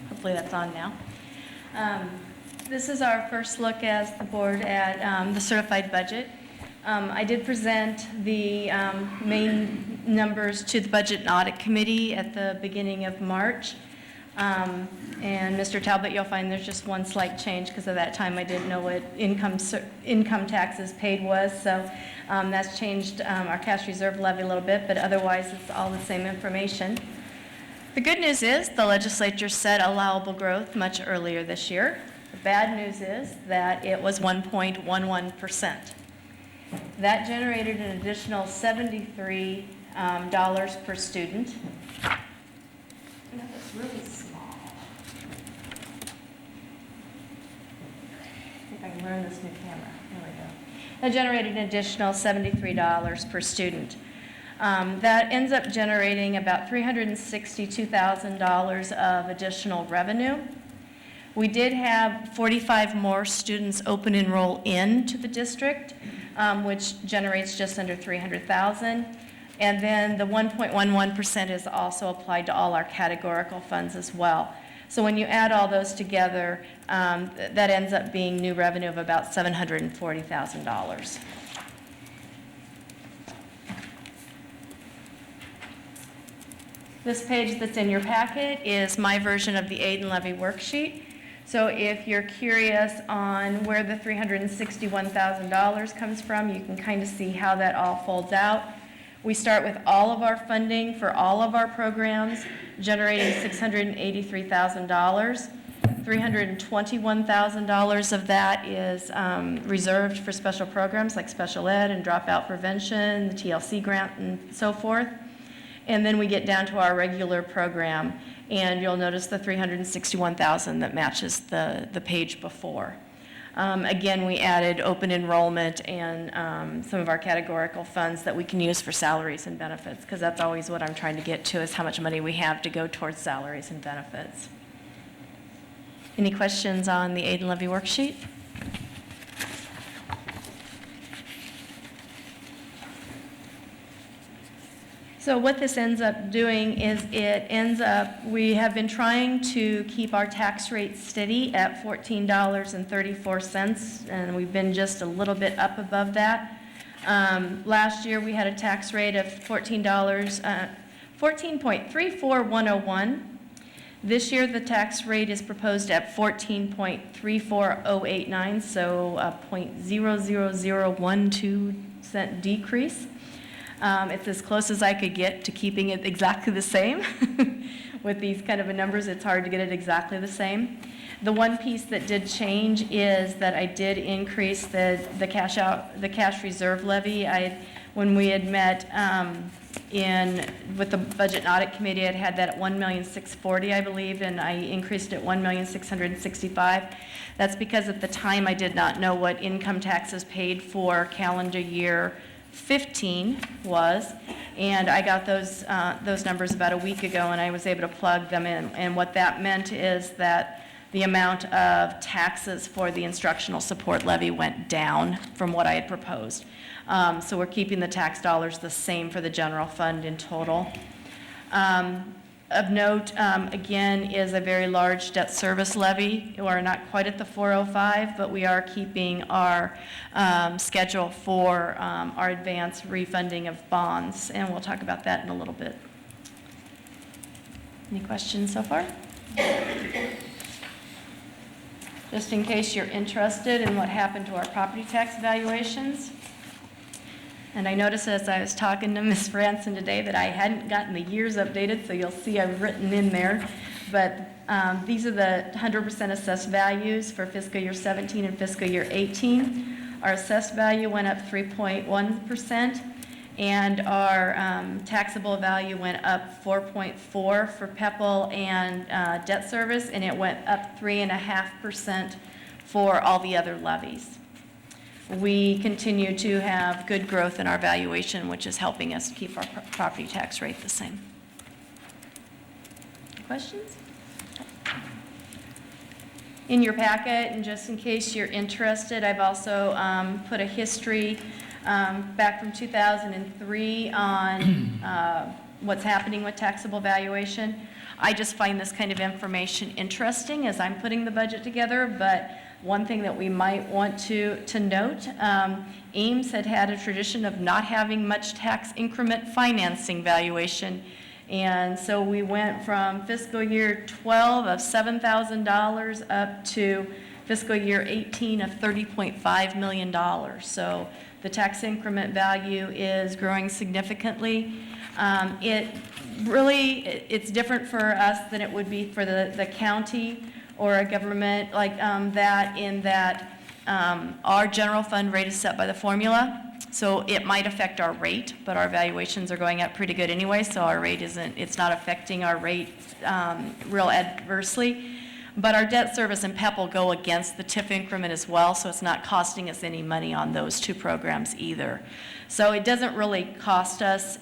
Hopefully that's on now. This is our first look as the board at the certified budget. I did present the main numbers to the Budget and Audit Committee at the beginning of March. And Mr. Talbot, you'll find there's just one slight change because at that time I didn't know what income taxes paid was. So that's changed our cash reserve levy a little bit, but otherwise it's all the same information. The good news is the legislature set allowable growth much earlier this year. The bad news is that it was 1.11%. That generated an additional $73 per student. That was really small. See if I can learn this new camera. There we go. That generated an additional $73 per student. That ends up generating about $362,000 of additional revenue. We did have 45 more students open enroll into the district, which generates just under $300,000. And then the 1.11% is also applied to all our categorical funds as well. So when you add all those together, that ends up being new revenue of about $740,000. This page that's in your packet is my version of the aid and levy worksheet. So if you're curious on where the $361,000 comes from, you can kind of see how that all folds out. We start with all of our funding for all of our programs, generating $683,000. $321,000 of that is reserved for special programs like special ed and dropout prevention, the TLC grant, and so forth. And then we get down to our regular program, and you'll notice the $361,000 that matches the page before. Again, we added open enrollment and some of our categorical funds that we can use for salaries and benefits, because that's always what I'm trying to get to, is how much money we have to go towards salaries and benefits. Any questions on the aid and levy worksheet? So what this ends up doing is we have been trying to keep our tax rate steady at $14.34, and we've been just a little bit up above that. Last year, we had a tax rate of $14.34101. This year, the tax rate is proposed at 14.34089, so a 0.00012 cent decrease. It's as close as I could get to keeping it exactly the same. With these kind of numbers, it's hard to get it exactly the same. The one piece that did change is that I did increase the cash reserve levy. When we had met with the Budget and Audit Committee, I'd had that at $1,640,000, I believe, and I increased it $1,665,000. That's because at the time I did not know what income taxes paid for calendar year 15 was, and I got those numbers about a week ago, and I was able to plug them in. And what that meant is that the amount of taxes for the instructional support levy went down from what I had proposed. So we're keeping the tax dollars the same for the general fund in total. Of note, again, is a very large debt service levy. We're not quite at the 405, but we are keeping our schedule for our advance refunding of bonds, and we'll talk about that in a little bit. Any questions so far? Just in case you're interested in what happened to our property tax valuations. And I noticed as I was talking to Ms. Franson today that I hadn't gotten the years updated, so you'll see I've written in there. But these are the 100% assessed values for fiscal year 17 and fiscal year 18. Our assessed value went up 3.1%, and our taxable value went up 4.4% for PEPL and debt service, and it went up 3.5% for all the other levies. We continue to have good growth in our valuation, which is helping us keep our property tax rate the same. Questions? In your packet, and just in case you're interested, I've also put a history back from 2003 on what's happening with taxable valuation. I just find this kind of information interesting as I'm putting the budget together, but one thing that we might want to note, Ames had a tradition of not having much tax increment financing valuation. And so we went from fiscal year 12 of $7,000 up to fiscal year 18 of $30.5 million. So the tax increment value is growing significantly. It's different for us than it would be for the county or a government like that, in that our general fund rate is set by the formula. So it might affect our rate, but our valuations are going up pretty good anyway, so our rate it's not affecting our rate real adversely. But our debt service and PEPL go against the TIF increment as well, so it's not costing us any money on those two programs either. So it doesn't really cost us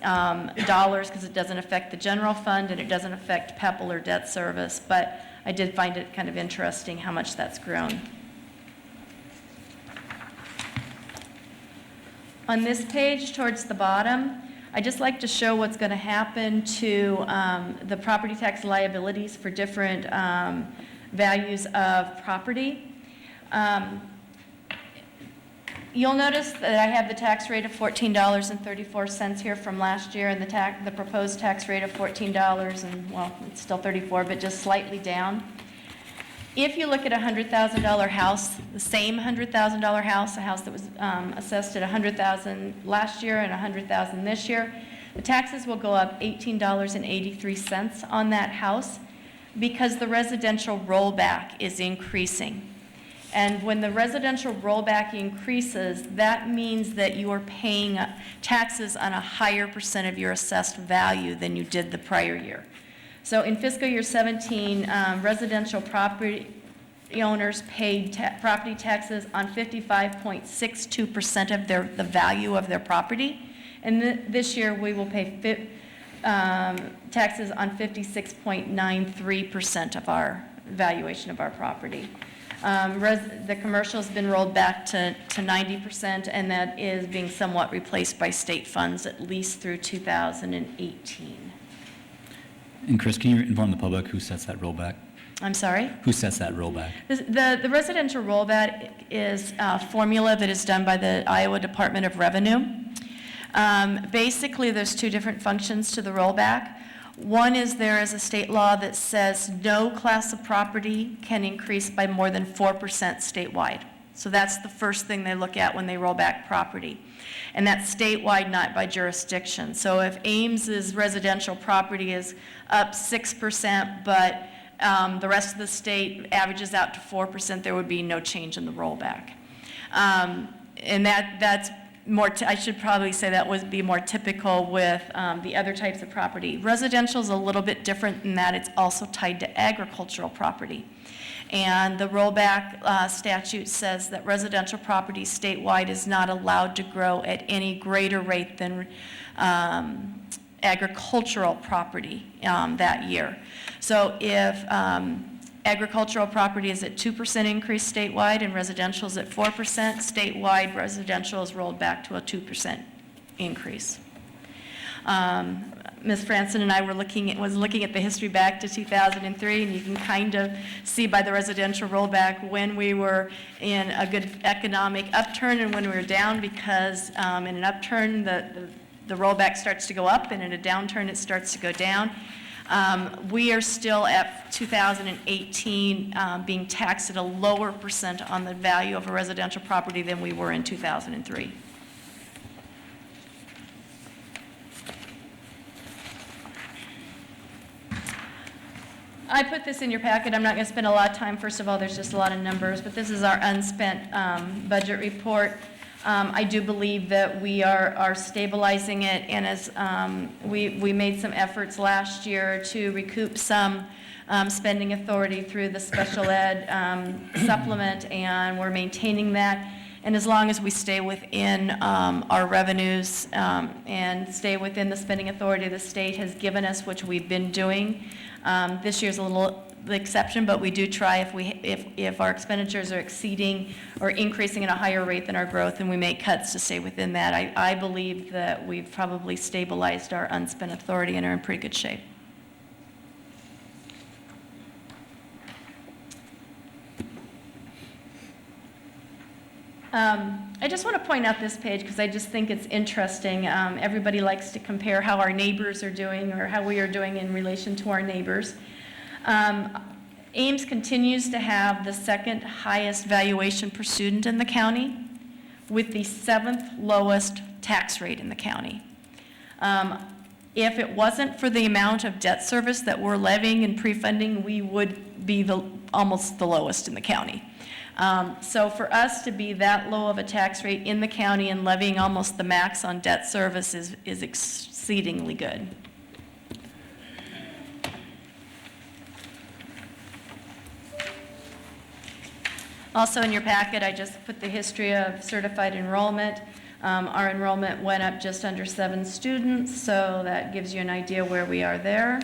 dollars because it doesn't affect the general fund and it doesn't affect PEPL or debt service, but I did find it kind of interesting how much that's grown. On this page, towards the bottom, I just like to show what's going to happen to the property tax liabilities for different values of property. You'll notice that I have the tax rate of $14.34 here from last year, and the proposed tax rate of $14, and well, it's still 34, but just slightly down. If you look at a $100,000 house, the same $100,000 house, a house that was assessed at $100,000 last year and $100,000 this year, the taxes will go up $18.83 on that house because the residential rollback is increasing. And when the residential rollback increases, that means that you are paying taxes on a higher percent of your assessed value than you did the prior year. So in fiscal year 17, residential property owners paid property taxes on 55.62% of the value of their property. And this year we will pay taxes on 56.93% of our valuation of our property. The commercial has been rolled back to 90%, and that is being somewhat replaced by state funds at least through 2018. And Chris, can you inform the public who sets that rollback? I'm sorry? Who sets that rollback? The residential rollback is a formula that is done by the Iowa Department of Revenue. Basically, there's two different functions to the rollback. One is there is a state law that says no class of property can increase by more than 4% statewide. So that's the first thing they look at when they roll back property. And that's statewide, not by jurisdiction. So if Ames's residential property is up 6%, but the rest of the state averages out to 4%, there would be no change in the rollback. And that's more, I should probably say that would be more typical with the other types of property. Residential is a little bit different in that it's also tied to agricultural property. And the rollback statute says that residential property statewide is not allowed to grow at any greater rate than agricultural property that year. So if agricultural property is at 2% increase statewide and residential is at 4%, statewide residential is rolled back to a 2% increase. Ms. Franson and I were looking at the history back to 2003, and you can kind of see by the residential rollback when we were in a good economic upturn and when we were down, because in an upturn the rollback starts to go up, and in a downturn it starts to go down. We are still at 2018 being taxed at a lower percent on the value of a residential property than we were in 2003. I put this in your packet. I'm not going to spend a lot of time. First of all, there's just a lot of numbers, but this is our unspent budget report. I do believe that we are stabilizing it, and as we made some efforts last year to recoup some spending authority through the special ed supplement, and we're maintaining that. And as long as we stay within our revenues and stay within the spending authority the state has given us, which we've been doing, this year's a little the exception, but we do try if our expenditures are exceeding or increasing at a higher rate than our growth, and we make cuts to stay within that. I believe that we've probably stabilized our unspent authority and are in pretty good shape. I just want to point out this page because I just think it's interesting. Everybody likes to compare how our neighbors are doing or how we are doing in relation to our neighbors. Ames continues to have the second highest valuation per student in the county with the 7th lowest tax rate in the county. If it wasn't for the amount of debt service that we're levying and pre-funding, we would be almost the lowest in the county. So for us to be that low of a tax rate in the county and levying almost the max on debt service is exceedingly good. Also in your packet, I just put the history of certified enrollment. Our enrollment went up just under 7 students, so that gives you an idea where we are there.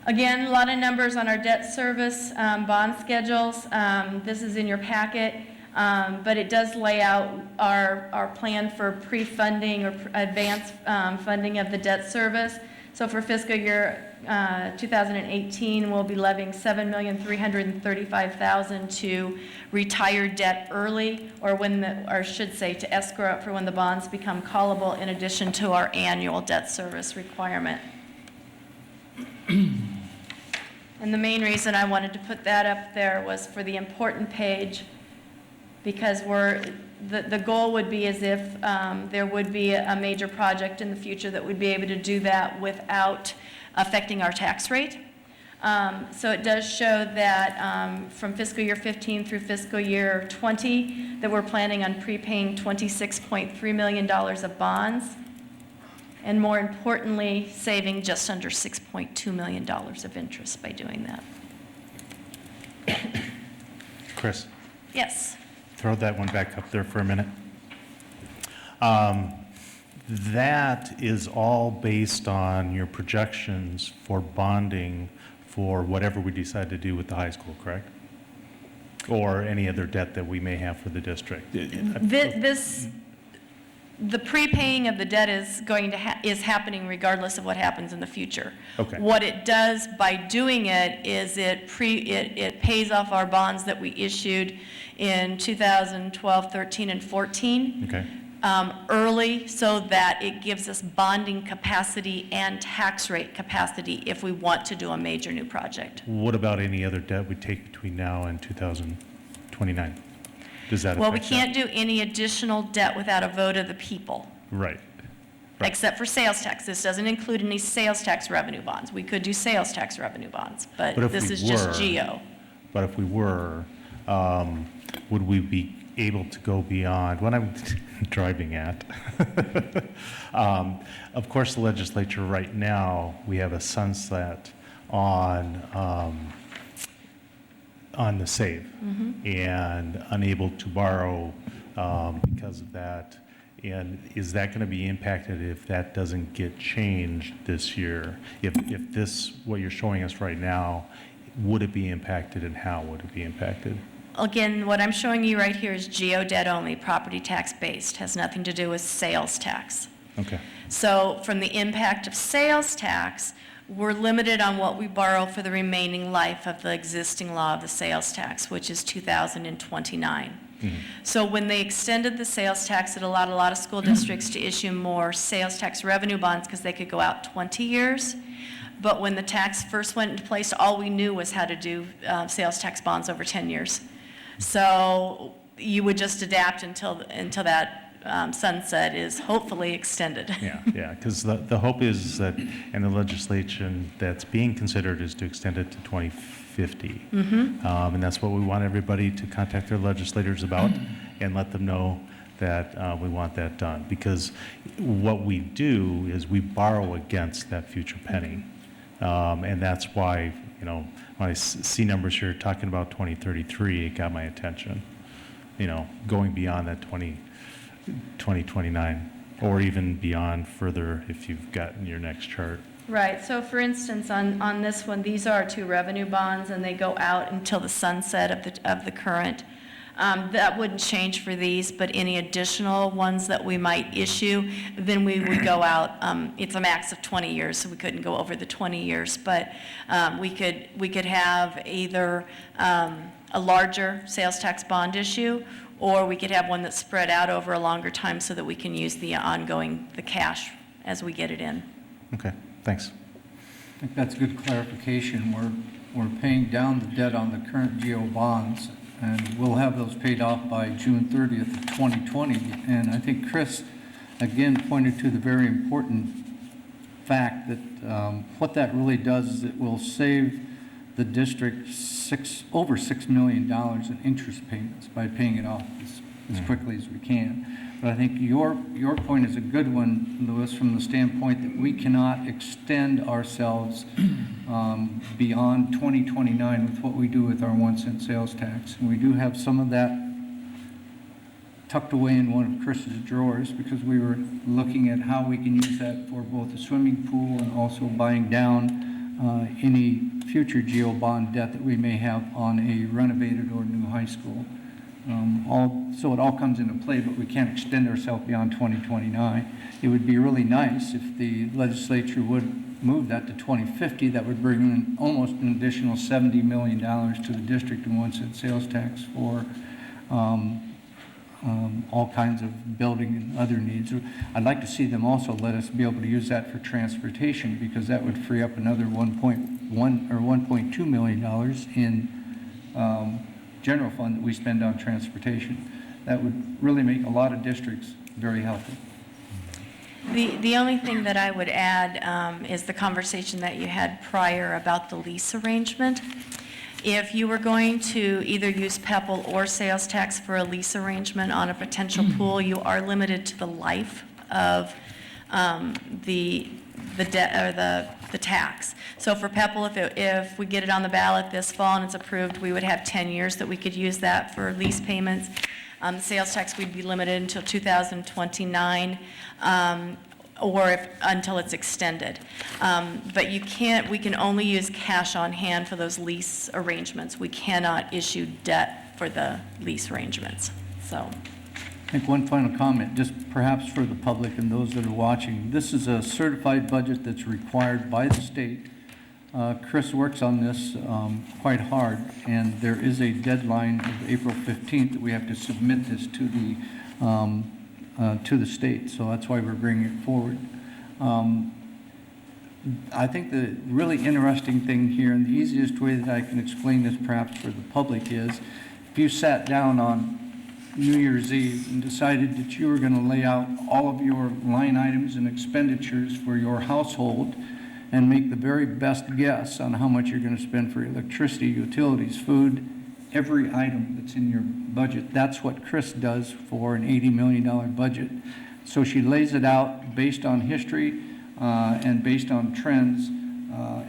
Again, a lot of numbers on our debt service bond schedules. This is in your packet, but it does lay out our plan for pre-funding or advance funding of the debt service. So for fiscal year 2018, we'll be levying $7,335,000 to retire debt early, or I should say to escrow up for when the bonds become callable, in addition to our annual debt service requirement. And the main reason I wanted to put that up there was for the important page, because the goal would be as if there would be a major project in the future that we'd be able to do that without affecting our tax rate. So it does show that from fiscal year 15 through fiscal year 20, that we're planning on prepaying $26.3 million of bonds, and more importantly, saving just under $6.2 million of interest by doing that. Chris, Yes. throw that one back up there for a minute. That is all based on your projections for bonding for whatever we decide to do with the high school, correct? Or any other debt that we may have for the district? The prepaying of the debt is is happening regardless of what happens in the future. Okay. What it does by doing it is it pays off our bonds that we issued in 2012, 13, and 14. Okay. Early, so that it gives us bonding capacity and tax rate capacity if we want to do a major new project. What about any other debt we take between now and 2029? Does that Well, we affect can't do any additional debt without a vote of the people. that? Right. except for sales tax. This doesn't include any sales tax revenue bonds. We could do sales tax revenue bonds, but But if this we is just were- GEO. But if we were, would we be able to go beyond what I'm driving at? Of course, the legislature right now, we have a sunset on the SAVE and unable to borrow because of that. And is that going to be impacted if that doesn't get changed this year? If this, what you're showing us right now, would it be impacted and how would it be impacted? Again, what I'm showing you right here is GEO debt only, property tax based, has nothing to do with sales tax. Okay. So from the impact of sales tax, we're limited on what we borrow for the remaining life of the existing law of the sales tax, which is 2029. So when they extended the sales tax, it allowed a lot of school districts to issue more sales tax revenue bonds because they could go out 20 years. But when the tax first went into place, all we knew was how to do sales tax bonds over 10 years. So you would just adapt until that sunset is hopefully extended. Yeah, because the hope is that, and the legislation that's being considered is to extend it to 2050. And that's what we want everybody to contact their legislators about and let them know that we want that done. Because what we do is we borrow against that future penny. And that's why, you know, when I see numbers here talking about 2033, it got my attention. You know, going beyond that 2029, or even beyond further if you've gotten your next chart. Right, so for instance, on this one, these are 2 revenue bonds, and they go out until the sunset of the current. That wouldn't change for these, but any additional ones that we might issue, then we would go out, it's a max of 20 years, so we couldn't go over the 20 years, but we could have either a larger sales tax bond issue, or we could have one that's spread out over a longer time so that we can use the cash as we get it in. Okay, thanks. I think that's good clarification. We're paying down the debt on the current GEO bonds, and we'll have those paid off by June 30th of 2020. And I think Chris, again, pointed to the very important fact that what that really does is it will save the district over $6 million in interest payments by paying it off as quickly as we can. But I think your point is a good one, Louis, from the standpoint that we cannot extend ourselves beyond 2029 with what we do with our 1-cent sales tax. And we do have some of that tucked away in one of Chris's drawers because we were looking at how we can use that for both the swimming pool and also buying down any future GEO bond debt that we may have on a renovated or new high school. So it all comes into play, but we can't extend ourselves beyond 2029. It would be really nice if the legislature would move that to 2050. That would bring in almost an additional $70 million to the district in 1-cent sales tax for all kinds of building and other needs. I'd like to see them also let us be able to use that for transportation because that would free up another $1.1 or $1.2 million in general fund that we spend on transportation. That would really make a lot of districts very healthy. The only thing that I would add is the conversation that you had prior about the lease arrangement. If you were going to either use PEPL or sales tax for a lease arrangement on a potential pool, you are limited to the life of the debt or the tax. So for PEPL, if we get it on the ballot this fall and it's approved, we would have 10 years that we could use that for lease payments. The sales tax, we'd be limited until 2029. Or until it's extended. But we can only use cash on hand for those lease arrangements. We cannot issue debt for the lease arrangements, so. I think one final comment, just perhaps for the public and those that are watching. This is a certified budget that's required by the state. Chris works on this quite hard, and there is a deadline of April 15th that we have to submit this to the state, so that's why we're bringing it forward. I think the really interesting thing here, and the easiest way that I can explain this perhaps for the public is, if you sat down on New Year's Eve and decided that you were going to lay out all of your line items and expenditures for your household and make the very best guess on how much you're going to spend for electricity, utilities, food, every item that's in your budget. That's what Chris does for an $80 million budget. So she lays it out based on history and based on trends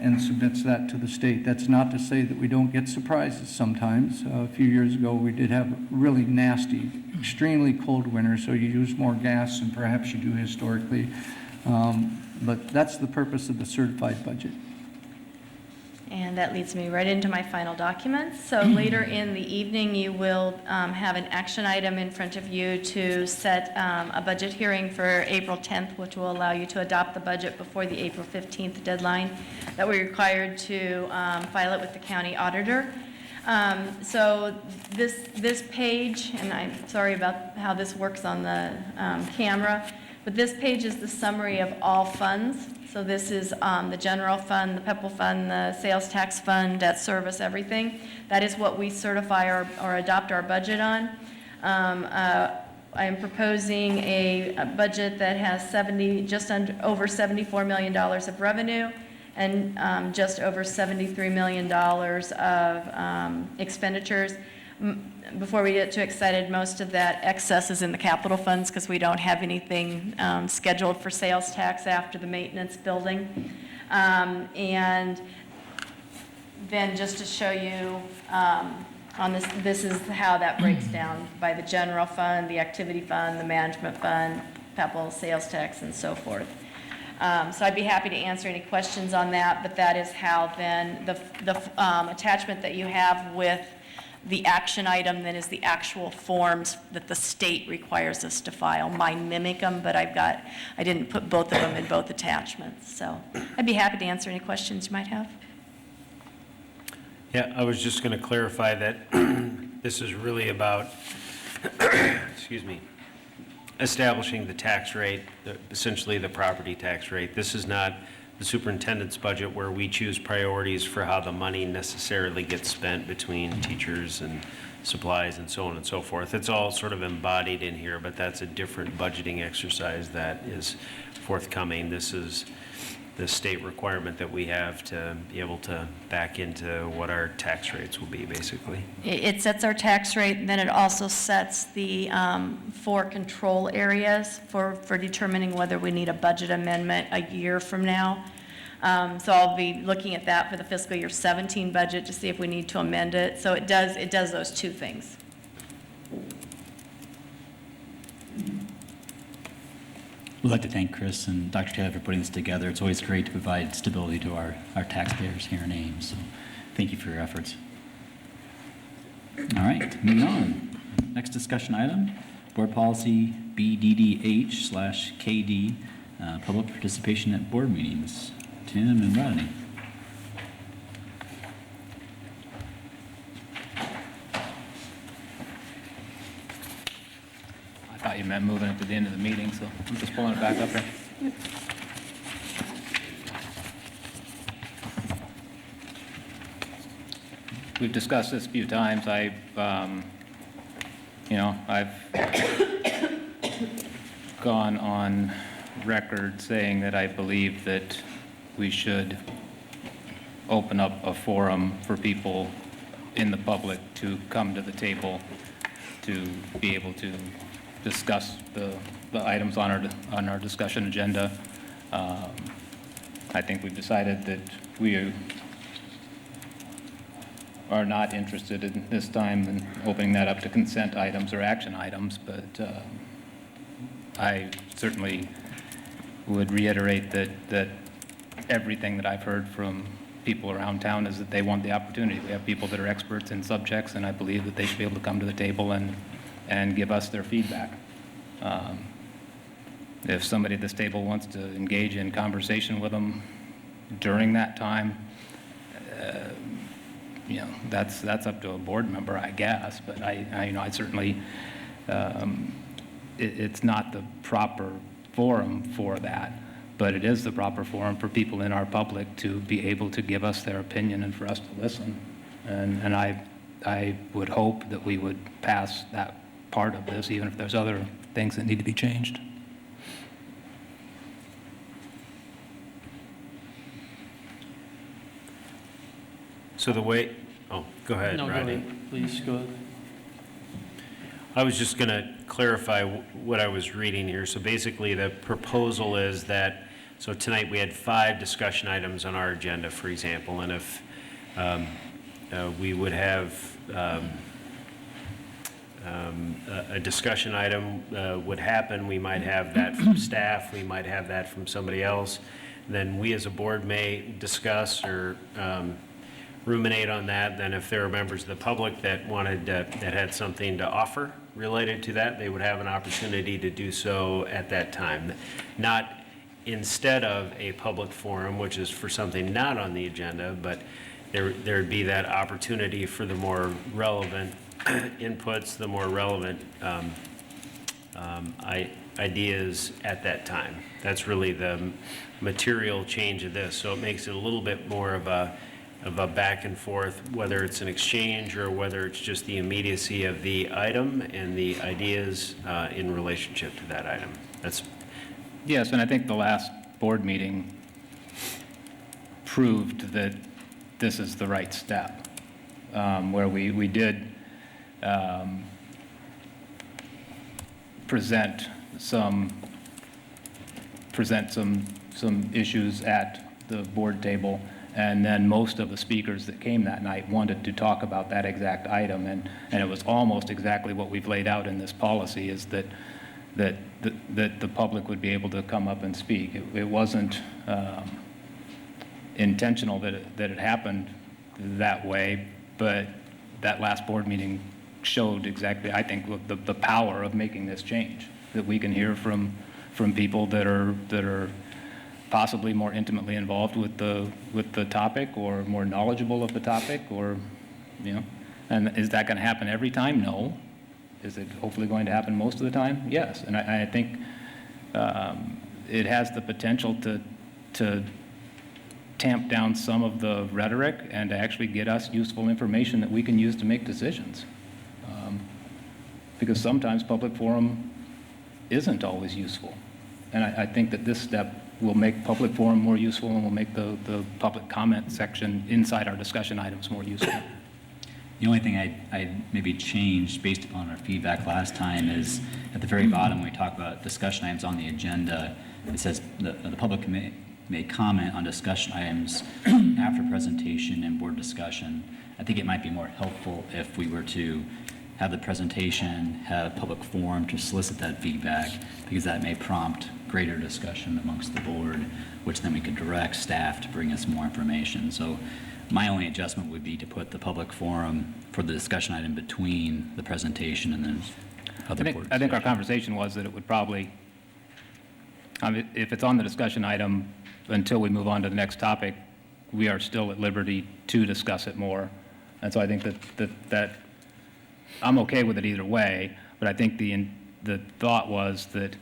and submits that to the state. That's not to say that we don't get surprises sometimes. A few years ago, we did have a really nasty, extremely cold winter, so you use more gas than perhaps you do historically. But that's the purpose of the certified budget. And that leads me right into my final documents. So later in the evening, you will have an action item in front of you to set a budget hearing for April 10th, which will allow you to adopt the budget before the April 15th deadline that we're required to file it with the county auditor. So this page, and I'm sorry about how this works on the camera, but this page is the summary of all funds. So this is the general fund, the PEPAL fund, the sales tax fund, debt service, everything. That is what we certify or adopt our budget on. I am proposing a budget that has just over $74 million of revenue and just over $73 million of expenditures. Before we get too excited, most of that excess is in the capital funds because we don't have anything scheduled for sales tax after the maintenance building. And then just to show you on this is how that breaks down by the general fund, the activity fund, the management fund, PEPAL, sales tax, and so forth. So I'd be happy to answer any questions on that, but that is how then the attachment that you have with the action item then is the actual forms that the state requires us to file. Mine mimic them, but I didn't put both of them in both attachments. So I'd be happy to answer any questions you might have. Yeah, I was just going to clarify that this is really about, excuse me, establishing the tax rate, essentially the property tax rate. This is not the superintendent's budget where we choose priorities for how the money necessarily gets spent between teachers and supplies and so on and so forth. It's all sort of embodied in here, but that's a different budgeting exercise that is forthcoming. This is the state requirement that we have to be able to back into what our tax rates will be, basically. It sets our tax rate, and then it also sets the 4 control areas for determining whether we need a budget amendment a year from now. So I'll be looking at that for the fiscal year 17 budget to see if we need to amend it. So it does those 2 things. We'd like to thank Chris and Dr. Taylor for putting this together. It's always great to provide stability to our taxpayers here in Ames, so thank you for your efforts. All right, moving on. Next discussion item, Board Policy BDDH/KD, public participation at board meetings. Tim and Rodney. I thought you meant moving it to the end of the meeting, so I'm just pulling it back up here. We've discussed this a few times. I've gone on record saying that I believe that we should open up a forum for people in the public to come to the table to be able to discuss the items on our discussion agenda. I think we've decided that we are not interested in this time in opening that up to consent items or action items, but I certainly would reiterate that everything that I've heard from people around town is that they want the opportunity. We have people that are experts in subjects, and I believe that they should be able to come to the table and give us their feedback. If somebody at this table wants to engage in conversation with them during that time, that's up to a board member, I guess. But I certainly, it's not the proper forum for that, but it is the proper forum for people in our public to be able to give us their opinion and for us to listen. And I would hope that we would pass part of this, even if there's other things that need to be changed. So the way, oh, go ahead, No, go Rodney. ahead. Please, go ahead. I was just going to clarify what I was reading here. So basically, the proposal is that, so tonight we had 5 discussion items on our agenda, for example, and if we would have a discussion item would happen, we might have that from staff, we might have that from somebody else, and then we as a board may discuss or ruminate on that. Then if there are members of the public that wanted, that had something to offer related to that, they would have an opportunity to do so at that time. Not instead of a public forum, which is for something not on the agenda, but there'd be that opportunity for the more relevant inputs, the more relevant ideas at that time. That's really the material change of this. So it makes it a little bit more of a back and forth, whether it's an exchange or whether it's just the immediacy of the item and the ideas in relationship to that item. That's Yes, and I think the last board meeting proved that this is the right step, where we did present some issues at the board table, and then most of the speakers that came that night wanted to talk about that exact item, and it was almost exactly what we've laid out in this policy, is that the public would be able to come up and speak. It wasn't intentional that it happened that way, but that last board meeting showed exactly, I think, the power of making this change, that we can hear from people that are possibly more intimately involved with the topic, or more knowledgeable of the topic, or, you know. And is that going to happen every time? No. Is it hopefully going to happen most of the time? Yes. And I think it has the potential to tamp down some of the rhetoric and to actually get us useful information that we can use to make decisions. Because sometimes public forum isn't always useful. And I think that this step will make public forum more useful, and will make the public comment section inside our discussion items more useful. The only thing I maybe changed based upon our feedback last time is at the very bottom, when we talk about discussion items on the agenda, it says the public may comment on discussion items after presentation and board discussion. I think it might be more helpful if we were to have the presentation, have a public forum to solicit that feedback, because that may prompt greater discussion amongst the board, which then we could direct staff to bring us more information. So my only adjustment would be to put the public forum for the discussion item between the presentation and then other board I think our discussion. conversation was that it would probably, if it's on the discussion item, until we move on to the next topic, we are still at liberty to discuss it more. And so I think that I'm okay with it either way, but I think the thought was that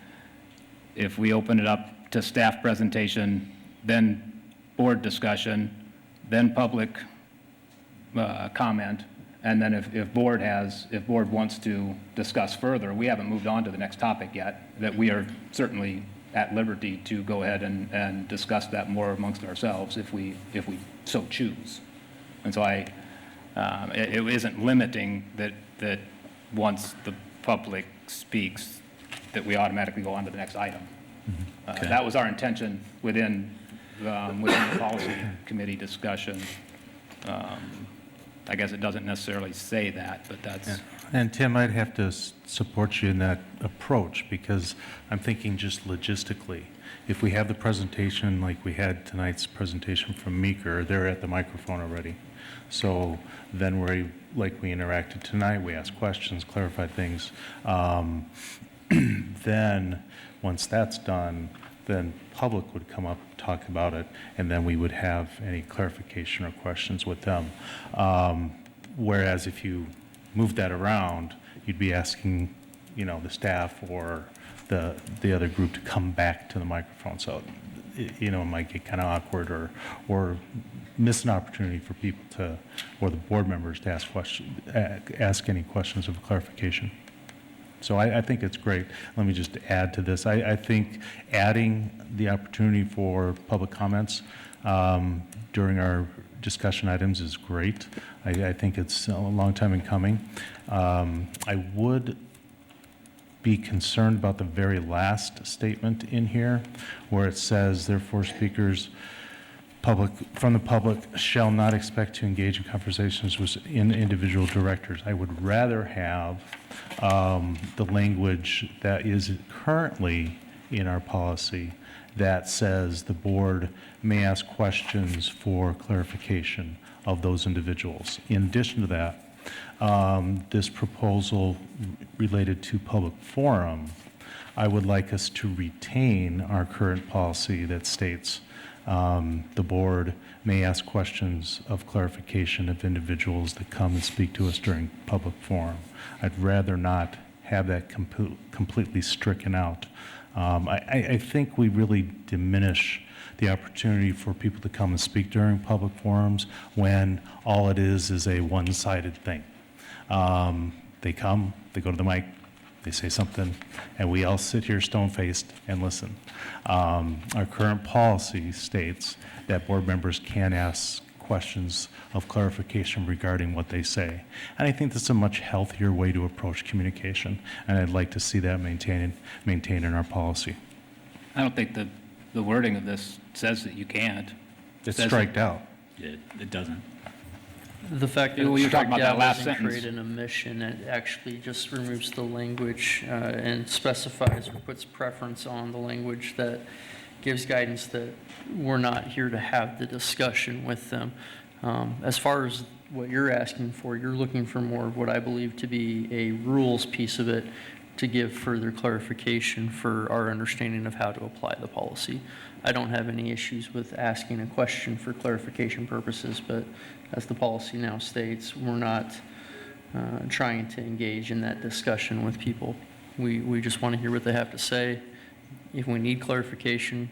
if we open it up to staff presentation, then board discussion, then public comment, and then if board wants to discuss further, we haven't moved on to the next topic yet, that we are certainly at liberty to go ahead and discuss that more amongst ourselves if we so choose. And so it isn't limiting that once the public speaks, that we automatically go on to the next item. Okay. That was our intention within the policy committee discussion. I guess it doesn't necessarily say that, but that's. And Tim, I'd have to support you in that approach, because I'm thinking just logistically. If we have the presentation like we had tonight's presentation from Meeker, they're at the microphone already. So then like we interacted tonight, we asked questions, clarified things. Then, once that's done, then public would come up, talk about it, and then we would have any clarification or questions with them. Whereas if you move that around, you'd be asking, the staff or the other group to come back to the microphone. So, it might get kind of awkward or miss an opportunity for people or the board members to ask any questions of clarification. So I think it's great. Let me just add to this. I think adding the opportunity for public comments during our discussion items is great. I think it's a long time in coming. I would be concerned about the very last statement in here where it says, therefore speakers from the public shall not expect to engage in conversations with individual directors. I would rather have the language that is currently in our policy that says the board may ask questions for clarification of those individuals. In addition to that, this proposal related to public forum, I would like us to retain our current policy that states the board may ask questions of clarification of individuals that come and speak to us during public forum. I'd rather not have that completely stricken out. I think we really diminish the opportunity for people to come and speak during public forums when all it is a one-sided thing. They come, they go to the mic, they say something, and we all sit here stone-faced and listen. Our current policy states that board members can ask questions of clarification regarding what they say. And I think that's a much healthier way to approach communication, and I'd like to see that maintained in our policy. I don't think the wording of this says that you can't. It's striked out. It doesn't. The fact that Well, it's you're talking striked about that out last doesn't sentence. create an omission. It actually just removes the language and specifies or puts preference on the language that gives guidance that we're not here to have the discussion with them. As far as what you're asking for, you're looking for more of what I believe to be a rules piece of it to give further clarification for our understanding of how to apply the policy. I don't have any issues with asking a question for clarification purposes, but as the policy now states, we're not trying to engage in that discussion with people. We just want to hear what they have to say. If we need clarification,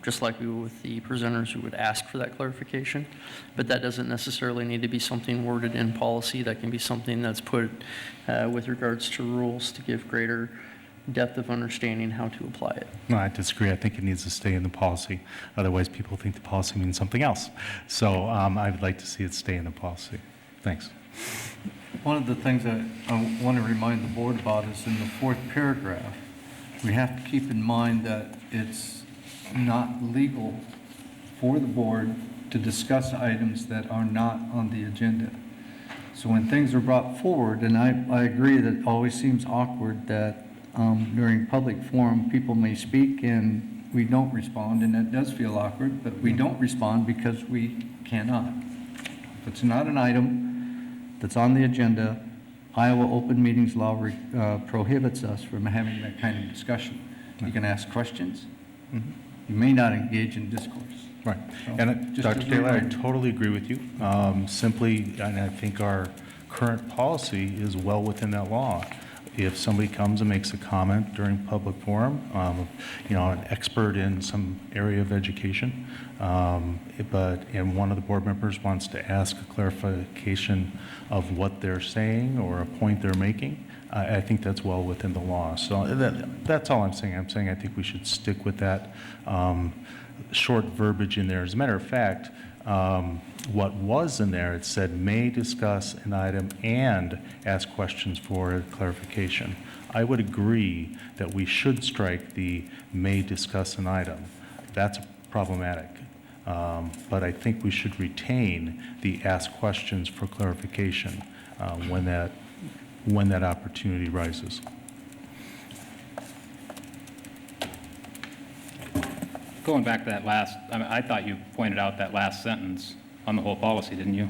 just like we would with the presenters who would ask for that clarification, but that doesn't necessarily need to be something worded in policy. That can be something that's put with regards to rules to give greater depth of understanding how to apply it. No, I disagree. I think it needs to stay in the policy. Otherwise, people think the policy means something else. So I would like to see it stay in the policy. Thanks. One of the things that I want to remind the board about is in the fourth paragraph, we have to keep in mind that it's not legal for the board to discuss items that are not on the agenda. So when things are brought forward, and I agree that it always seems awkward that during public forum, people may speak and we don't respond, and that does feel awkward, but we don't respond because we cannot. If it's not an item that's on the agenda, Iowa Open Meetings Law prohibits us from having that kind of discussion. You can ask questions. You may not engage in discourse. Right. So, And just Dr. as a Taylor, I reminder. totally agree with you. Simply, and I think our current policy is well within that law. If somebody comes and makes a comment during public forum, an expert in some area of education, and one of the board members wants to ask a clarification of what they're saying or a point they're making, I think that's well within the law. So that's all I'm saying. I'm saying I think we should stick with that short verbiage in there. As a matter of fact, what was in there, it said may discuss an item and ask questions for clarification. I would agree that we should strike the may discuss an item. That's problematic. But I think we should retain the ask questions for clarification when that opportunity rises. Going back to that last, I thought you pointed out that last sentence on the whole policy, didn't you?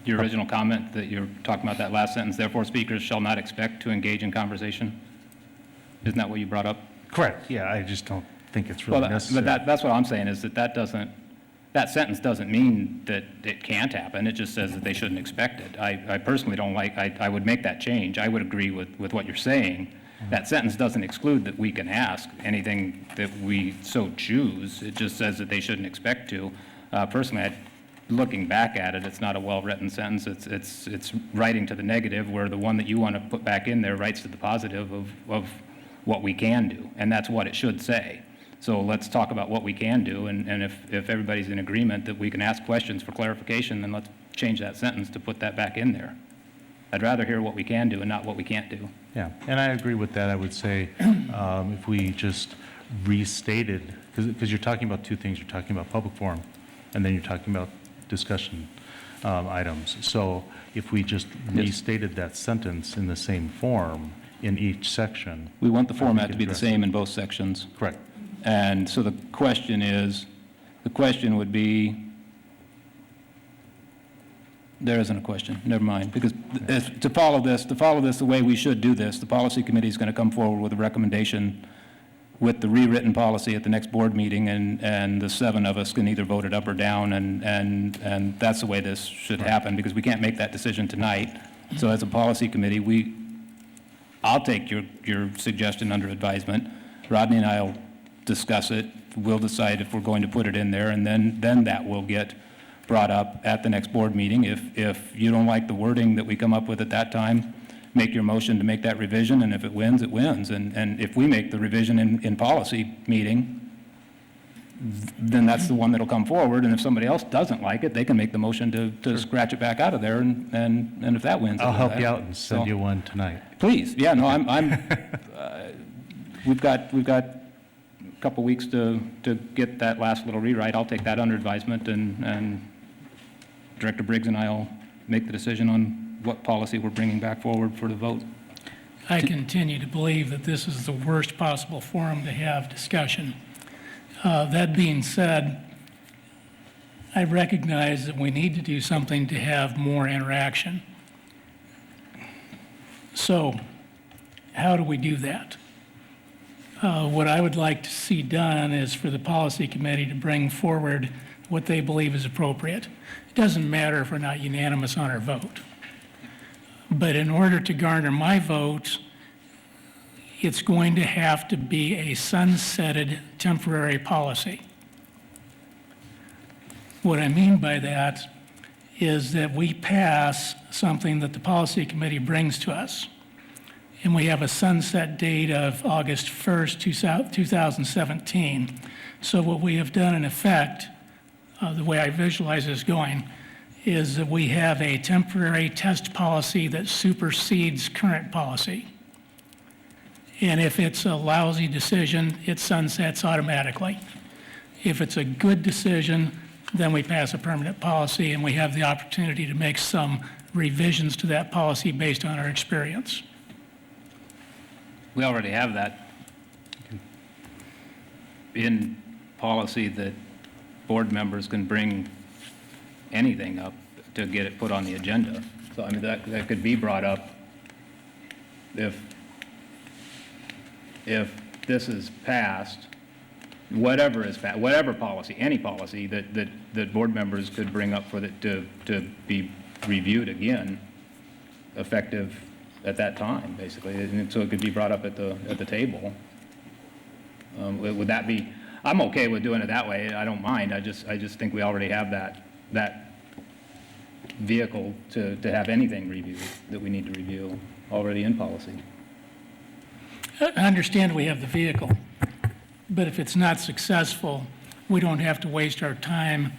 Your original comment that you're talking about that last sentence, therefore speakers shall not expect to engage in conversation. Isn't that what you brought up? Correct. Yeah, I just don't think it's really necessary. But that's what I'm saying is that sentence doesn't mean that it can't happen. It just says that they shouldn't expect it. I personally don't like, I would make that change. I would agree with what you're saying. That sentence doesn't exclude that we can ask anything that we so choose. It just says that they shouldn't expect to. Personally, looking back at it, it's not a well-written sentence. It's writing to the negative, where the one that you want to put back in there writes to the positive of what we can do, and that's what it should say. So let's talk about what we can do, and if everybody's in agreement that we can ask questions for clarification, then let's change that sentence to put that back in there. I'd rather hear what we can do and not what we can't do. Yeah, and I agree with that. I would say if we just restated, because you're talking about two things. You're talking about public forum, and then you're talking about discussion items. So if we just restated that sentence in the same form in each section. We want the format to be the same in both sections. Correct. And so the question would be, there isn't a question, never mind, because to follow this the way we should do this, the policy committee is going to come forward with a recommendation with the rewritten policy at the next board meeting, and the 7 of us can either vote it up or down, and that's the way this should happen, because we can't make that decision tonight. So as a policy committee, I'll take your suggestion under advisement. Rodney and I will discuss it. We'll decide if we're going to put it in there, and then that will get brought up at the next board meeting. If you don't like the wording that we come up with at that time, make your motion to make that revision, and if it wins, it wins. And if we make the revision in policy meeting, then that's the one that'll come forward, and if somebody else doesn't like it, they can make the motion to scratch it back out of there, and if that wins. I'll help you out and send you one tonight. Please, yeah, no, we've got a couple weeks to get that last little rewrite. I'll take that under advisement, and Director Briggs and I will make the decision on what policy we're bringing back forward for the vote. I continue to believe that this is the worst possible forum to have discussion. That being said, I recognize that we need to do something to have more interaction. So, how do we do that? What I would like to see done is for the policy committee to bring forward what they believe is appropriate. It doesn't matter if we're not unanimous on our vote. But in order to garner my vote, it's going to have to be a sunsetted temporary policy. What I mean by that is that we pass something that the policy committee brings to us, and we have a sunset date of August 1st, 2017. So what we have done in effect, the way I visualize this going, is that we have a temporary test policy that supersedes current policy. And if it's a lousy decision, it sunsets automatically. If it's a good decision, then we pass a permanent policy, and we have the opportunity to make some revisions to that policy based on our experience. We already have that in policy, that board members can bring anything up to get it put on the agenda. So I mean, that could be brought up if this is passed, whatever policy, any policy that board members could bring up for to be reviewed again, effective at that time, basically. And so it could be brought up at the table. Would that be? I'm okay with doing it that way. I don't mind. I just think we already have that vehicle to have anything reviewed that we need to review already in policy. I understand we have the vehicle, but if it's not successful, we don't have to waste our time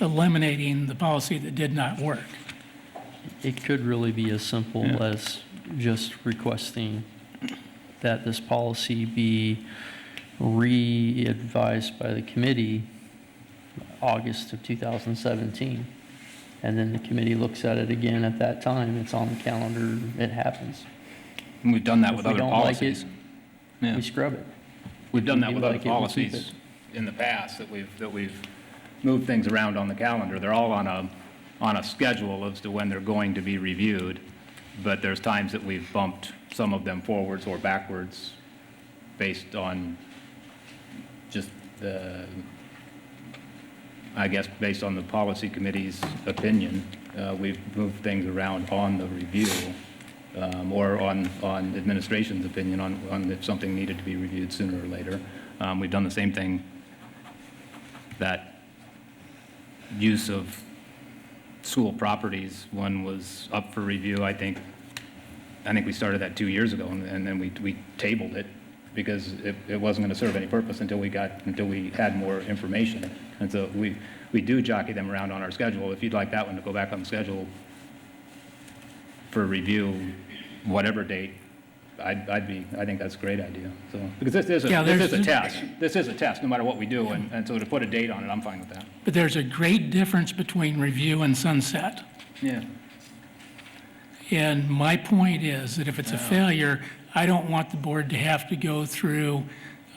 eliminating the policy that did not work. It could really be as simple as just requesting that this policy be re-advised by the committee August of 2017. And then the committee looks at it again at that time. It's on the calendar, it happens. And we've done that If with we other don't like policies. it, we scrub it. We've done that If we with other like it, we keep policies it. in the past, that we've moved things around on the calendar. They're all on a schedule as to when they're going to be reviewed, but there's times that we've bumped some of them forwards or backwards based on just based on the policy committee's opinion. We've moved things around on the review, or on administration's opinion on if something needed to be reviewed sooner or later. We've done the same thing that use of school properties, one was up for review, I think we started that 2 years ago, and then we tabled it because it wasn't going to serve any purpose until we had more information. And so we do jockey them around on our schedule. If you'd like that one to go back on the schedule for review, whatever date, I think that's a great idea. So, because this is a test. This is a test, no matter what we do, and so to put a date on it, I'm fine with that. But there's a great difference between review and sunset. Yeah. And my point is that if it's a failure, I don't want the board to have to go through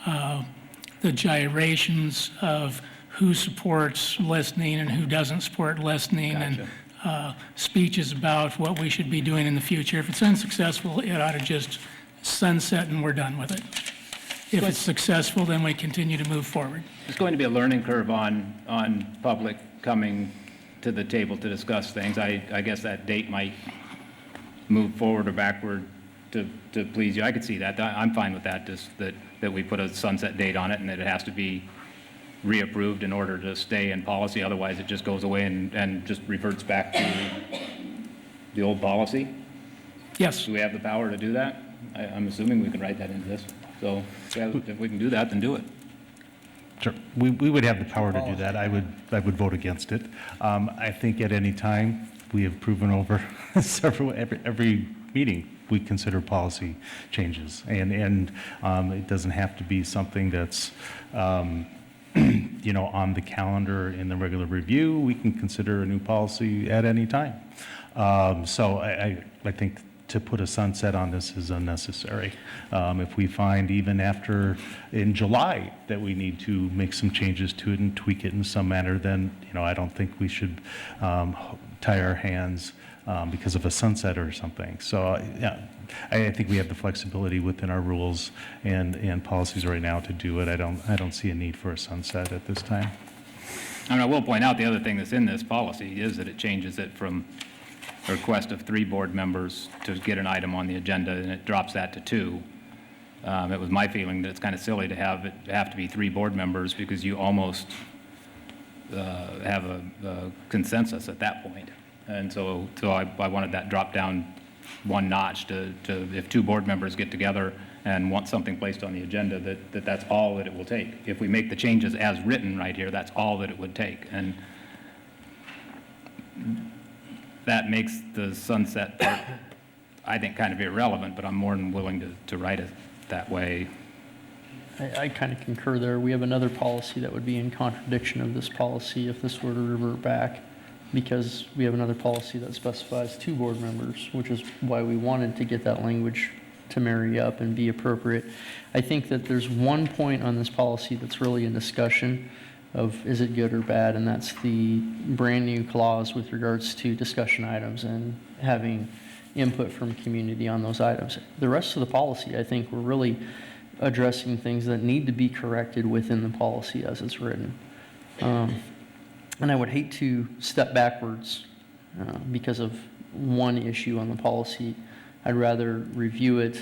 the gyrations of who supports listening and who doesn't support listening, Gotcha. and speeches about what we should be doing in the future. If it's unsuccessful, it ought to just sunset and we're done with it. If it's successful, then we continue to move forward. There's going to be a learning curve on public coming to the table to discuss things. I guess that date might move forward or backward to please you. I could see that. I'm fine with that, just that we put a sunset date on it and that it has to be reapproved in order to stay in policy. Otherwise, it just goes away and just reverts back to the old policy. Yes. Do we have the power to do that? I'm assuming we can write that into this. So if we can do that, then do it. Sure. We would have the power to do that. I would vote against it. I think at any time, we have proven over every meeting, we consider policy changes. And it doesn't have to be something that's, on the calendar in the regular review. We can consider a new policy at any time. So I think to put a sunset on this is unnecessary. If we find even in July that we need to make some changes to it and tweak it in some manner, then, I don't think we should tie our hands because of a sunset or something. So, yeah, I think we have the flexibility within our rules and policies right now to do it. I don't see a need for a sunset at this time. And I will point out the other thing that's in this policy is that it changes it from a request of 3 board members to get an item on the agenda, and it drops that to 2. It was my feeling that it's kind of silly to have to be 3 board members because you almost have a consensus at that point. And so I wanted that dropped down 1 notch to if 2 board members get together and want something placed on the agenda, that's all that it will take. If we make the changes as written right here, that's all that it would take. And that makes the sunset part, I think, kind of irrelevant, but I'm more than willing to write it that way. I kind of concur there. We have another policy that would be in contradiction of this policy if this were to revert back, because we have another policy that specifies 2 board members, which is why we wanted to get that language to marry up and be appropriate. I think that there's one point on this policy that's really in discussion of is it good or bad, and that's the brand new clause with regards to discussion items and having input from community on those items. The rest of the policy, I think, we're really addressing things that need to be corrected within the policy as it's written. And I would hate to step backwards because of one issue on the policy. I'd rather review it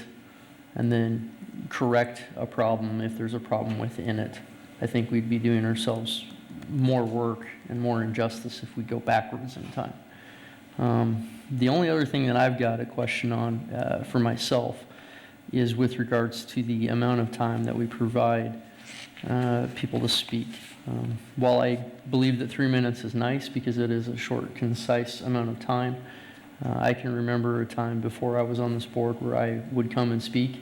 and then correct a problem if there's a problem within it. I think we'd be doing ourselves more work and more injustice if we go backwards in time. The only other thing that I've got a question on for myself is with regards to the amount of time that we provide people to speak. While I believe that 3 minutes is nice because it is a short, concise amount of time, I can remember a time before I was on this board where I would come and speak,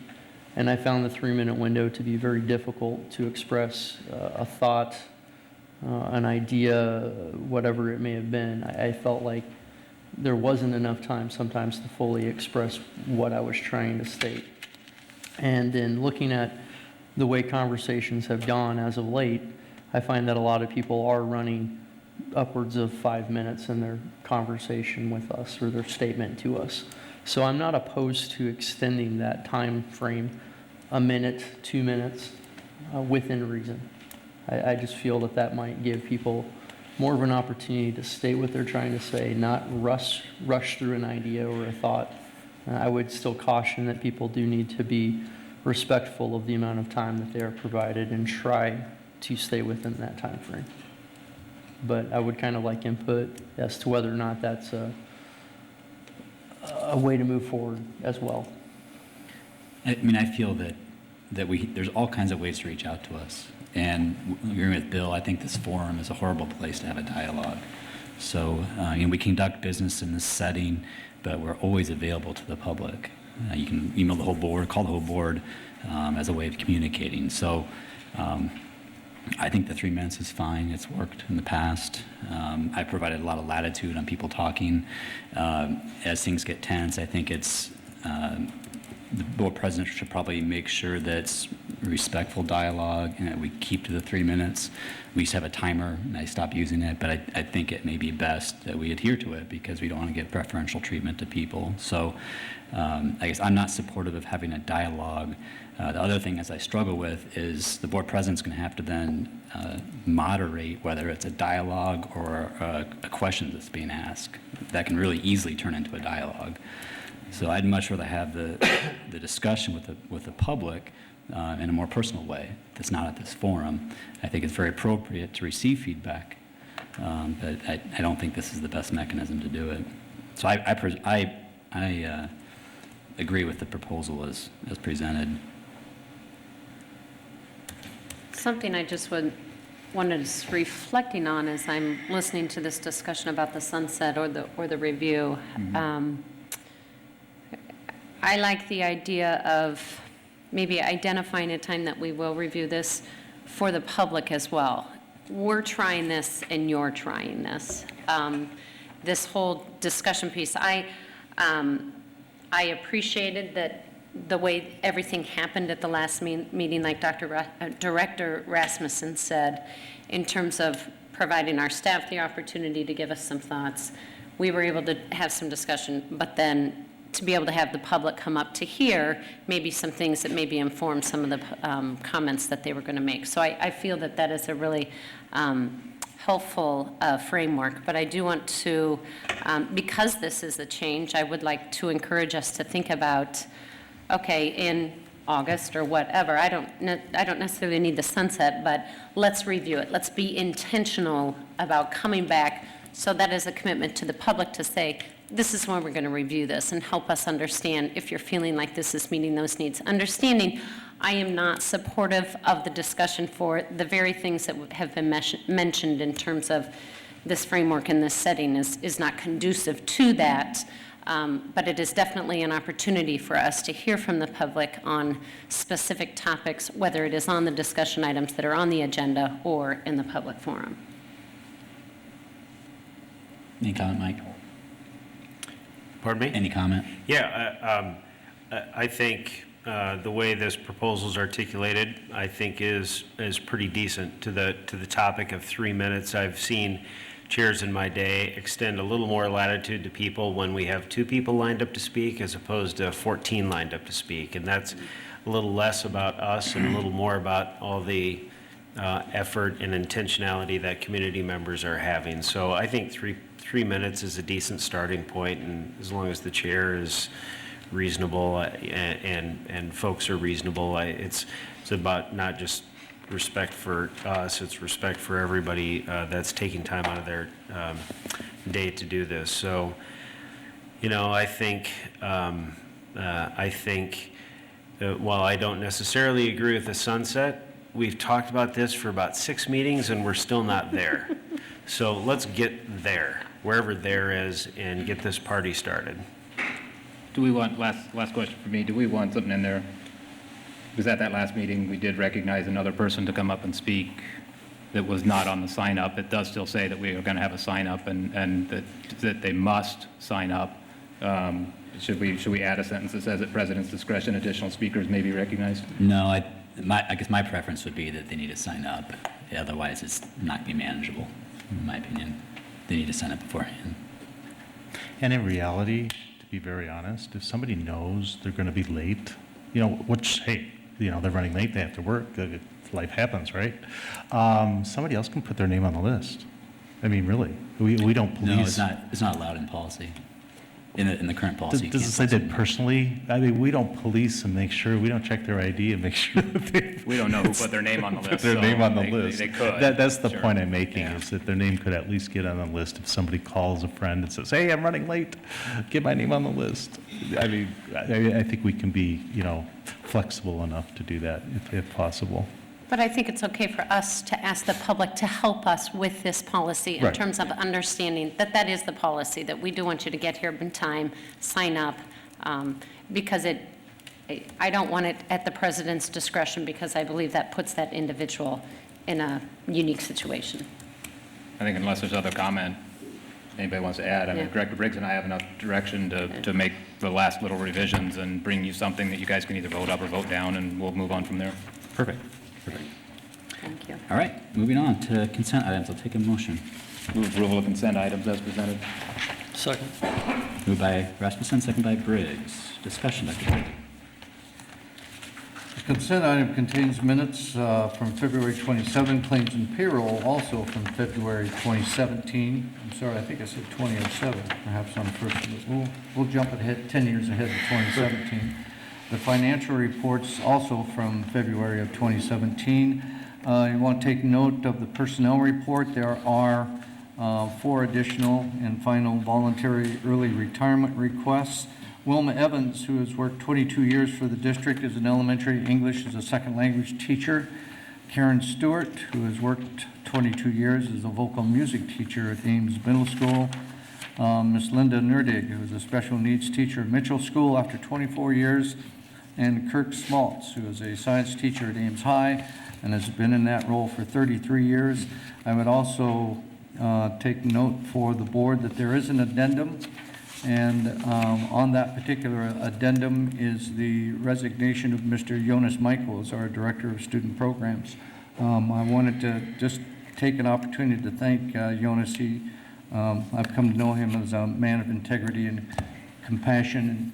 and I found the 3-minute window to be very difficult to express a thought, an idea, whatever it may have been. I felt like there wasn't enough time sometimes to fully express what I was trying to state. And in looking at the way conversations have gone as of late, I find that a lot of people are running upwards of 5 minutes in their conversation with us or their statement to us. So I'm not opposed to extending that time frame 1 minute, 2 minutes, within reason. I just feel that that might give people more of an opportunity to state what they're trying to say, not rush through an idea or a thought. I would still caution that people do need to be respectful of the amount of time that they are provided and try to stay within that time frame. but I would kind of like input as to whether or not that's a way to move forward as well. I mean, I feel that there's all kinds of ways to reach out to us. And agreeing with Bill, I think this forum is a horrible place to have a dialogue. So, we conduct business in this setting, but we're always available to the public. You can email the whole board, call the whole board as a way of communicating. So I think the 3 minutes is fine. It's worked in the past. I provided a lot of latitude on people talking. As things get tense, I think it's the board president should probably make sure that it's respectful dialogue and that we keep to the 3 minutes. We used to have a timer, and I stopped using it, but I think it may be best that we adhere to it because we don't want to give preferential treatment to people. So I guess I'm not supportive of having a dialogue. The other thing as I struggle with is the board president's going to have to then moderate whether it's a dialogue or a question that's being asked. That can really easily turn into a dialogue. So I'd much rather have the discussion with the public in a more personal way that's not at this forum. I think it's very appropriate to receive feedback, but I don't think this is the best mechanism to do it. So I agree with the proposal as presented. Something I just wanted reflecting on as I'm listening to this discussion about the sunset or the review. I like the idea of maybe identifying a time that we will review this for the public as well. We're trying this and you're trying this. This whole discussion piece, I appreciated that the way everything happened at the last meeting, like Director Rasmussen said, in terms of providing our staff the opportunity to give us some thoughts. We were able to have some discussion, but then to be able to have the public come up to hear maybe some things that maybe inform some of the comments that they were going to make. So I feel that that is a really helpful framework, but I do want to, because this is a change, I would like to encourage us to think about, okay, in August or whatever, I don't necessarily need the sunset, but let's review it. Let's be intentional about coming back, so that is a commitment to the public to say, this is when we're going to review this, and help us understand if you're feeling like this is meeting those needs. Understanding I am not supportive of the discussion for the very things that have been mentioned in terms of this framework and this setting is not conducive to that, but it is definitely an opportunity for us to hear from the public on specific topics, whether it is on the discussion items that are on the agenda or in the public forum. Any comment, Mike? Pardon me? Any comment? Yeah, I think the way this proposal is articulated, I think is pretty decent to the topic of 3 minutes. I've seen chairs in my day extend a little more latitude to people when we have 2 people lined up to speak as opposed to 14 lined up to speak, and that's a little less about us and a little more about all the effort and intentionality that community members are having. So I think three minutes is a decent starting point, and as long as the chair is reasonable and folks are reasonable, it's about not just respect for us, it's respect for everybody that's taking time out of their day to do this. So, I think while I don't necessarily agree with the sunset, we've talked about this for about 6 meetings and we're still not there. So let's get there, wherever there is, and get this party started. Do we want, last question for me, do we want something in there? Because at that last meeting, we did recognize another person to come up and speak that was not on the sign up. It does still say that we are going to have a sign up and that they must sign up. Should we add a sentence that says at president's discretion, additional speakers may be recognized? No, I guess my preference would be that they need to sign up. Otherwise, it's not going to be manageable, in my opinion. They need to sign up beforehand. And in reality, to be very honest, if somebody knows they're going to be late, which, hey, they're running late, they have to work, life happens, right? Somebody else can put their name on the list. I mean, really, we don't police. No, it's not allowed in policy. in the current policy. you Does it can't say put that personally? I mean, we don't police and make sure, we don't check their ID and make sure that they. We don't know who put their name on the list. Put their so name on the they- list. They could. That's the sure. point I'm making, Yeah. is that their name could at least get on the list if somebody calls a friend and says, hey, I'm running late, get my name on the list. I mean, I think we can be, flexible enough to do that if possible. But I think it's okay for us to ask the public to help us with this policy in Right. terms of understanding that that is the policy, that we do want you to get here in time, sign up, because I don't want it at the president's discretion, because I believe that puts that individual in a unique situation. I think unless there's other comment, anybody wants to add, I mean, Yeah. Director Briggs and I have enough direction to make the last little revisions and bring you something that you guys can either vote up or vote down, and we'll move on from there. Perfect. Perfect. Thank you. All right, moving on to consent items. I'll take a motion. Move approval of consent items as presented. Second. Moved by Rasmussen, second by Briggs. Discussion, Dr. Briggs. The consent item contains minutes from February 27, claims and payroll also from February 2017. I'm sorry, I think I said 2007, perhaps on the first one. We'll jump ahead, 10 years ahead to 2017. The financial reports also from February of 2017. You want to take note of the personnel report. There are 4 additional and final voluntary early retirement requests. Wilma Evans, who has worked 22 years for the district as an elementary English as a second language teacher. Karen Stewart, who has worked 22 years as a vocal music teacher at Ames Middle School. Miss Linda Nerdig, who is a special needs teacher at Mitchell School after 24 years. And Kirk Smaltz, who is a science teacher at Ames High and has been in that role for 33 years. I would also take note for the board that there is an addendum, and on that particular addendum is the resignation of Mr. Jonas Michaels, our Director of Student Programs. I wanted to just take an opportunity to thank Jonas. I've come to know him as a man of integrity and compassion.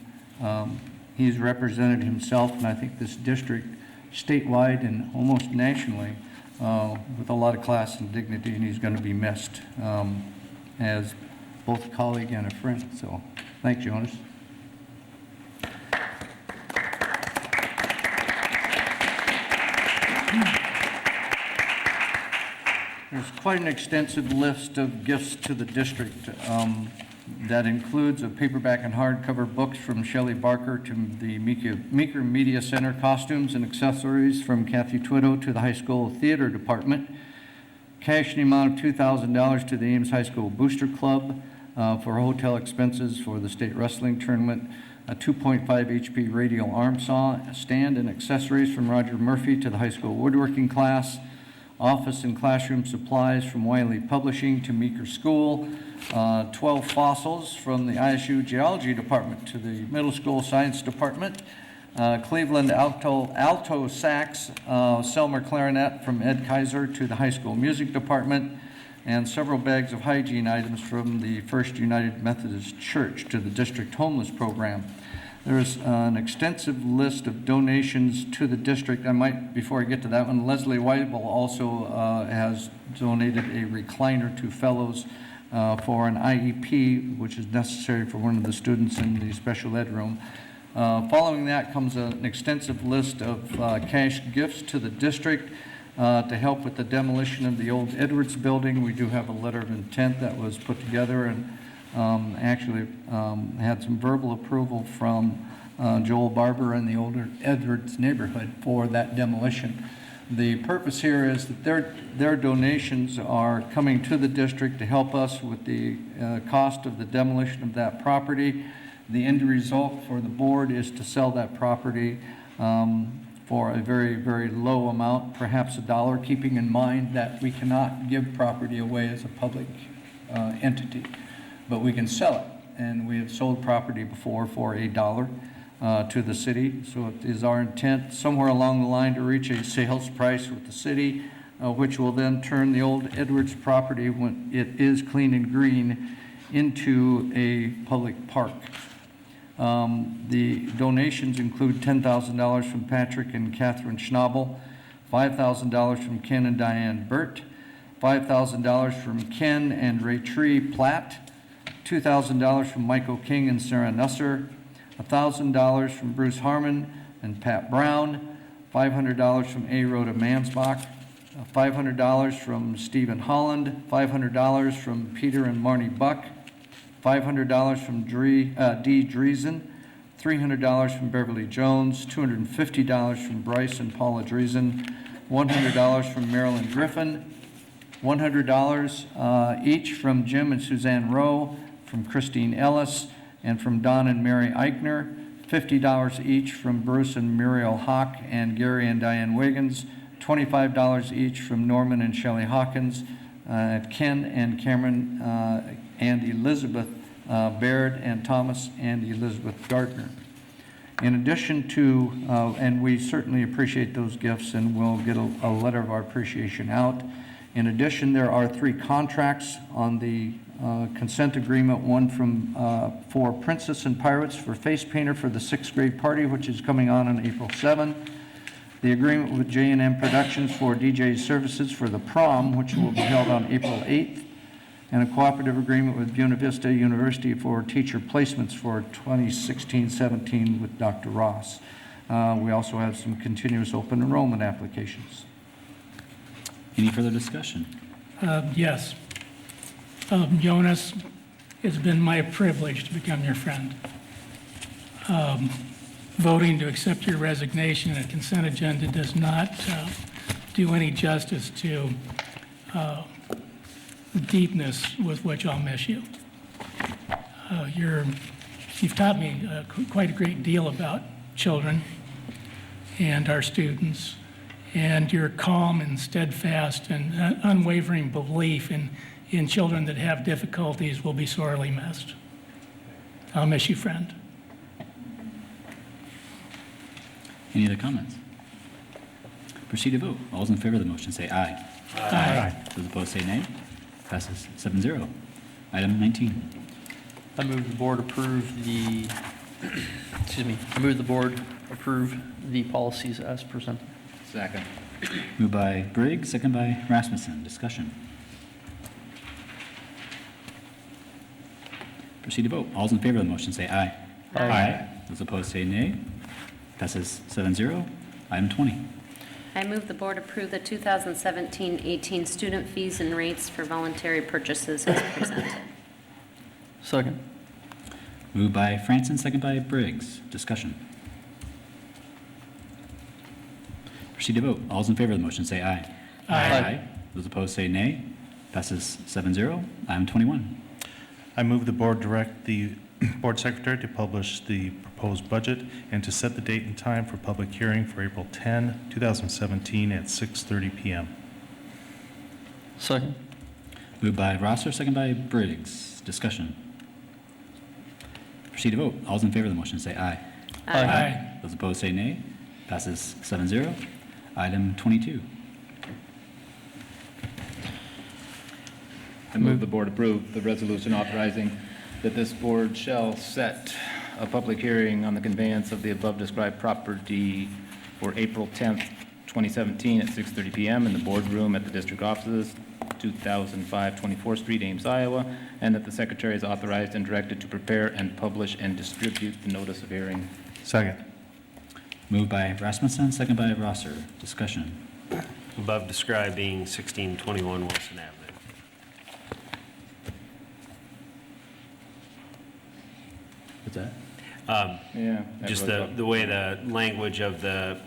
He's represented himself, and I think this district, statewide and almost nationally, with a lot of class and dignity, and he's going to be missed as both a colleague and a friend. So, thanks, Jonas. There's quite an extensive list of gifts to the district. That includes a paperback and hardcover books from Shelley Barker to the Meeker Media Center, costumes and accessories from Kathy Twitto to the high school theater department, cash in the amount of $2,000 to the Ames High School Booster Club for hotel expenses for the state wrestling tournament, a 2.5 HP radial arm saw, stand and accessories from Roger Murphy to the high school woodworking class, office and classroom supplies from Wiley Publishing to Meeker School, 12 fossils from the ISU Geology Department to the Middle School Science Department, Cleveland alto sax, Selmer clarinet from Ed Kaiser to the High School Music Department, and several bags of hygiene items from the First United Methodist Church to the District Homeless Program. There's an extensive list of donations to the district. Before I get to that one, Leslie Weibel also has donated a recliner to fellows for an IEP, which is necessary for one of the students in the special ed room. Following that comes an extensive list of cash gifts to the district to help with the demolition of the old Edwards building. We do have a letter of intent that was put together and actually had some verbal approval from Joel Barber and the older Edwards neighborhood for that demolition. The purpose here is that their donations are coming to the district to help us with the cost of the demolition of that property. The end result for the board is to sell that property for a very, very low amount, perhaps $1, keeping in mind that we cannot give property away as a public entity, but we can sell it. And we have sold property before for $1 to the city. So it is our intent somewhere along the line to reach a sales price with the city, which will then turn the old Edwards property, when it is clean and green, into a public park. The donations include $10,000 from Patrick and Catherine Schnabel, $5,000 from Ken and Diane Burt, $5,000 from Ken and Ray Tree Platt, $2,000 from Michael King and Sarah Nusser, $1,000 from Bruce Harmon and Pat Brown, $500 from A. Rhoda Mansbach, $500 from Stephen Holland, $500 from Peter and Marnie Buck, $500 from Dee Dreesen, $300 from Beverly Jones, $250 from Bryce and Paula Dreesen, $100 from Marilyn Griffin, $100 each from Jim and Suzanne Rowe, from Christine Ellis, and from Don and Mary Eichner, $50 each from Bruce and Muriel Hawk and Gary and Diane Wiggins, $25 each from Norman and Shelley Hawkins, Ken and Cameron and Elizabeth Baird, and Thomas and Elizabeth Gardner. In addition to, and we certainly appreciate those gifts, and we'll get a letter of our appreciation out. In addition, there are 3 contracts on the consent agreement, one for Princess and Pirates for face painter for the 6th grade party, which is coming on April 7. The agreement with J&M Productions for DJ services for the prom, which will be held on April 8th, and a cooperative agreement with Buena Vista University for teacher placements for 2016-17 with Dr. Ross. We also have some continuous open enrollment applications. Any further discussion? Yes. Jonas, it's been my privilege to become your friend. Voting to accept your resignation in a consent agenda does not do any justice to the deepness with which I'll miss you. You've taught me quite a great deal about children and our students, and your calm and steadfast and unwavering belief in children that have difficulties will be sorely missed. I'll miss you, friend. Any other comments? Proceed to vote. All those in favor of the motion say aye. Aye. Those opposed say nay. Passes 7-0. Item 19. I move the board approve the, I move the board approve the policies as presented. Second. Moved by Briggs, second by Rasmussen. Discussion. Proceed to vote. All those in favor of the motion say aye. Aye. Those opposed say nay. Passes 7-0. Item 20. I move the board approve the 2017-18 student fees and rates for voluntary purchases as presented. Second. Moved by Franson, second by Briggs. Discussion. Proceed to vote. All those in favor of the motion say aye. Aye. Those opposed say nay. Passes 7-0. Item 21. I move the board direct the board secretary to publish the proposed budget and to set the date and time for public hearing for April 10, 2017 at 6:30 p.m. Second. Moved by Rosser, second by Briggs. Discussion. Proceed to vote. All those in favor of the motion say aye. Aye. Those opposed say nay. Passes 7-0. Item 22. I move the board approve the resolution authorizing that this board shall set a public hearing on the conveyance of the above-described property for April 10th, 2017 at 6:30 p.m. in the boardroom at the district offices, 2005 24th Street, Ames, Iowa, and that the secretary is authorized and directed to prepare and publish and distribute the notice of hearing. Second. Moved by Rasmussen, second by Rosser. Discussion. Above described being 1621 Wilson Avenue. What's that? Yeah. that Just was the way the language of the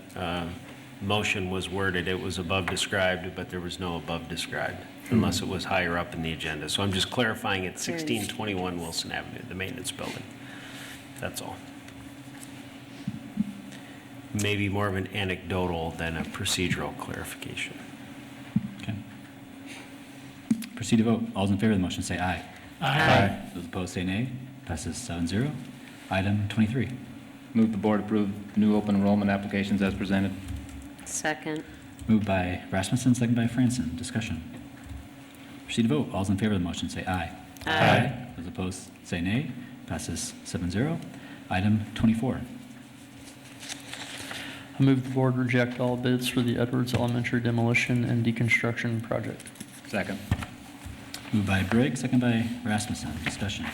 motion was worded, it was above described, but there was no above described, unless it was higher up in the agenda. So I'm just clarifying it, 1621 Wilson Avenue, the maintenance building. That's all. Maybe more of an anecdotal than a procedural clarification. Okay. Proceed to vote. All those in favor of the motion say aye. Aye. Those opposed say nay. Passes 7-0. Item 23. Move the board approve new open enrollment applications as presented. Second. Moved by Rasmussen, second by Franson. Discussion. Proceed to vote. All those in favor of the motion say aye. Aye. Those opposed say nay. Passes 7-0. Item 24. I move the board reject all bids for the Edwards Elementary demolition and deconstruction project. Second. Moved by Briggs, second by Rasmussen. Discussion.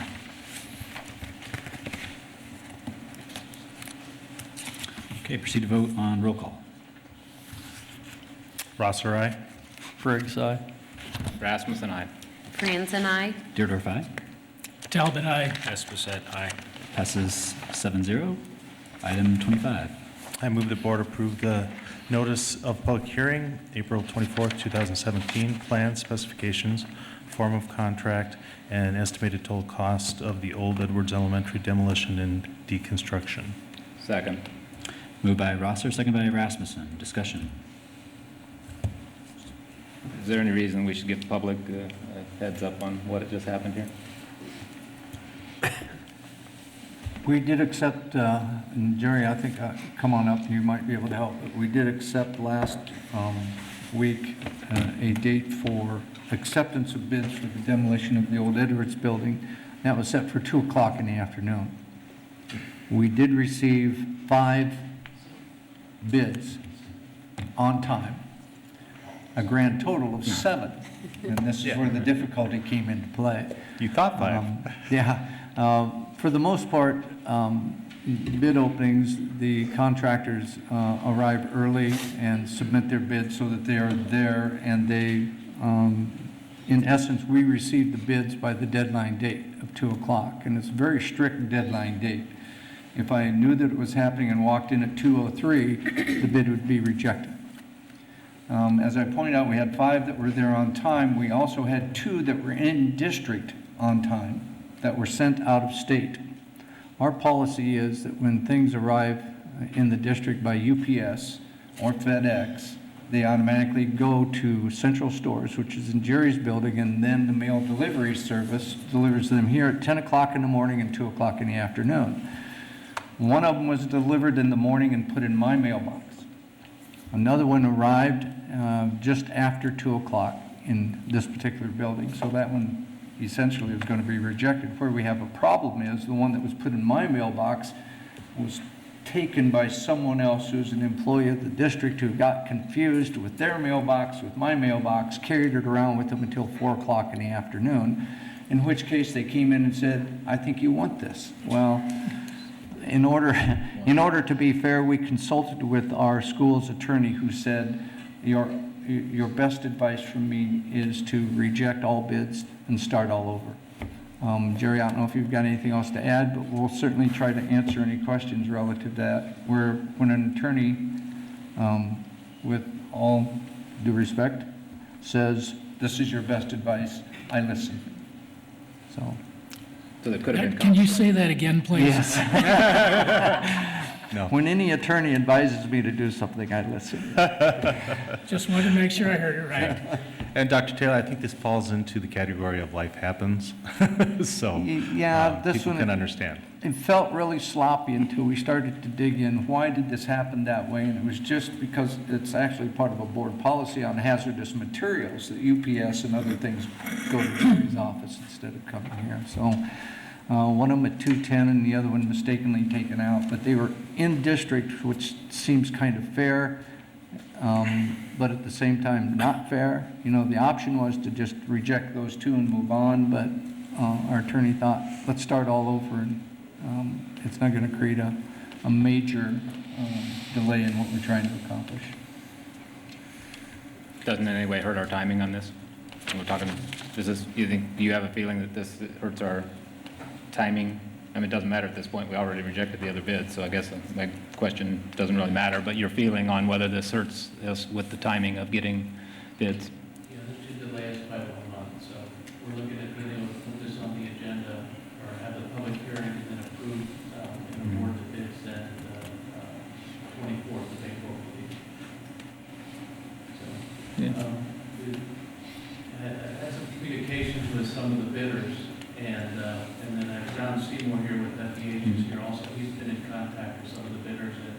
Okay, proceed to vote on roll call. Rosser, aye. Briggs, aye. Rasmussen, aye. Franz and I. Deirdre, aye. Talbot, aye. Esposito, aye. Passes 7-0. Item 25. I move the board approve the notice of public hearing, April 24th, 2017, plan specifications, form of contract, and estimated total cost of the old Edwards Elementary demolition and deconstruction. Second. Moved by Rosser, second by Rasmussen. Discussion. Is there any reason we should give the public a heads up on what had just happened here? We did accept, and Jerry, I think, come on up, you might be able to help, but we did accept last week a date for acceptance of bids for the demolition of the old Edwards building. That was set for 2 o'clock in the afternoon. We did receive 5 bids on time, a grand total of 7. And this is where the difficulty came into play. You thought 5. Yeah. For the most part, bid openings, the contractors arrive early and submit their bids so that they are there, and they, in essence, we receive the bids by the deadline date of 2 o'clock, and it's a very strict deadline date. If I knew that it was happening and walked in at 2:03, the bid would be rejected. As I pointed out, we had 5 that were there on time. We also had 2 that were in district on time, that were sent out of state. Our policy is that when things arrive in the district by UPS or FedEx, they automatically go to Central Stores, which is in Jerry's building, and then the mail delivery service delivers them here at 10 o'clock in the morning and 2 o'clock in the afternoon. One of them was delivered in the morning and put in my mailbox. Another one arrived just after 2 o'clock in this particular building, so that one essentially is going to be rejected. Where we have a problem is the one that was put in my mailbox was taken by someone else who's an employee of the district who got confused with their mailbox, with my mailbox, carried it around with them until 4 o'clock in the afternoon, in which case they came in and said, "I think you want this." Well, in order to be fair, we consulted with our school's attorney, who said, your best advice from me is to reject all bids and start all over. Jerry, I don't know if you've got anything else to add, but we'll certainly try to answer any questions relative to that. When an attorney, with all due respect, says, "This is your best advice," I listen. So there could have been. Can you say that again, please? Yes. No. When any attorney advises me to do something, I listen. Just wanted to make sure I heard it right. And Dr. Taylor, I think this falls into the category of life happens. So Yeah, this people one, can understand. It felt really sloppy until we started to dig in. Why did this happen that way? And it was just because it's actually part of a board policy on hazardous materials that UPS and other things go to Jerry's office instead of coming here. So one of them at 210 and the other one mistakenly taken out. But they were in district, which seems kind of fair, but at the same time not fair. You know, the option was to just reject those 2 and move on, but our attorney thought, let's start all over, and it's not going to create a major delay in what we're trying to accomplish. Doesn't in any way hurt our timing on this? When we're talking, do you have a feeling that this hurts our timing? I mean, it doesn't matter at this point. We already rejected the other bid, so I guess my question doesn't really matter, but your feeling on whether this hurts us with the timing of getting bids? Yeah, this should delay us by 1 month, so we're looking at being able to put this on the agenda or have the public hearing and then approve and award the bids then 24th of April. So, we had some communications with some of the bidders, and then John Seymour here with FEH is here also. He's been in contact with some of the bidders, and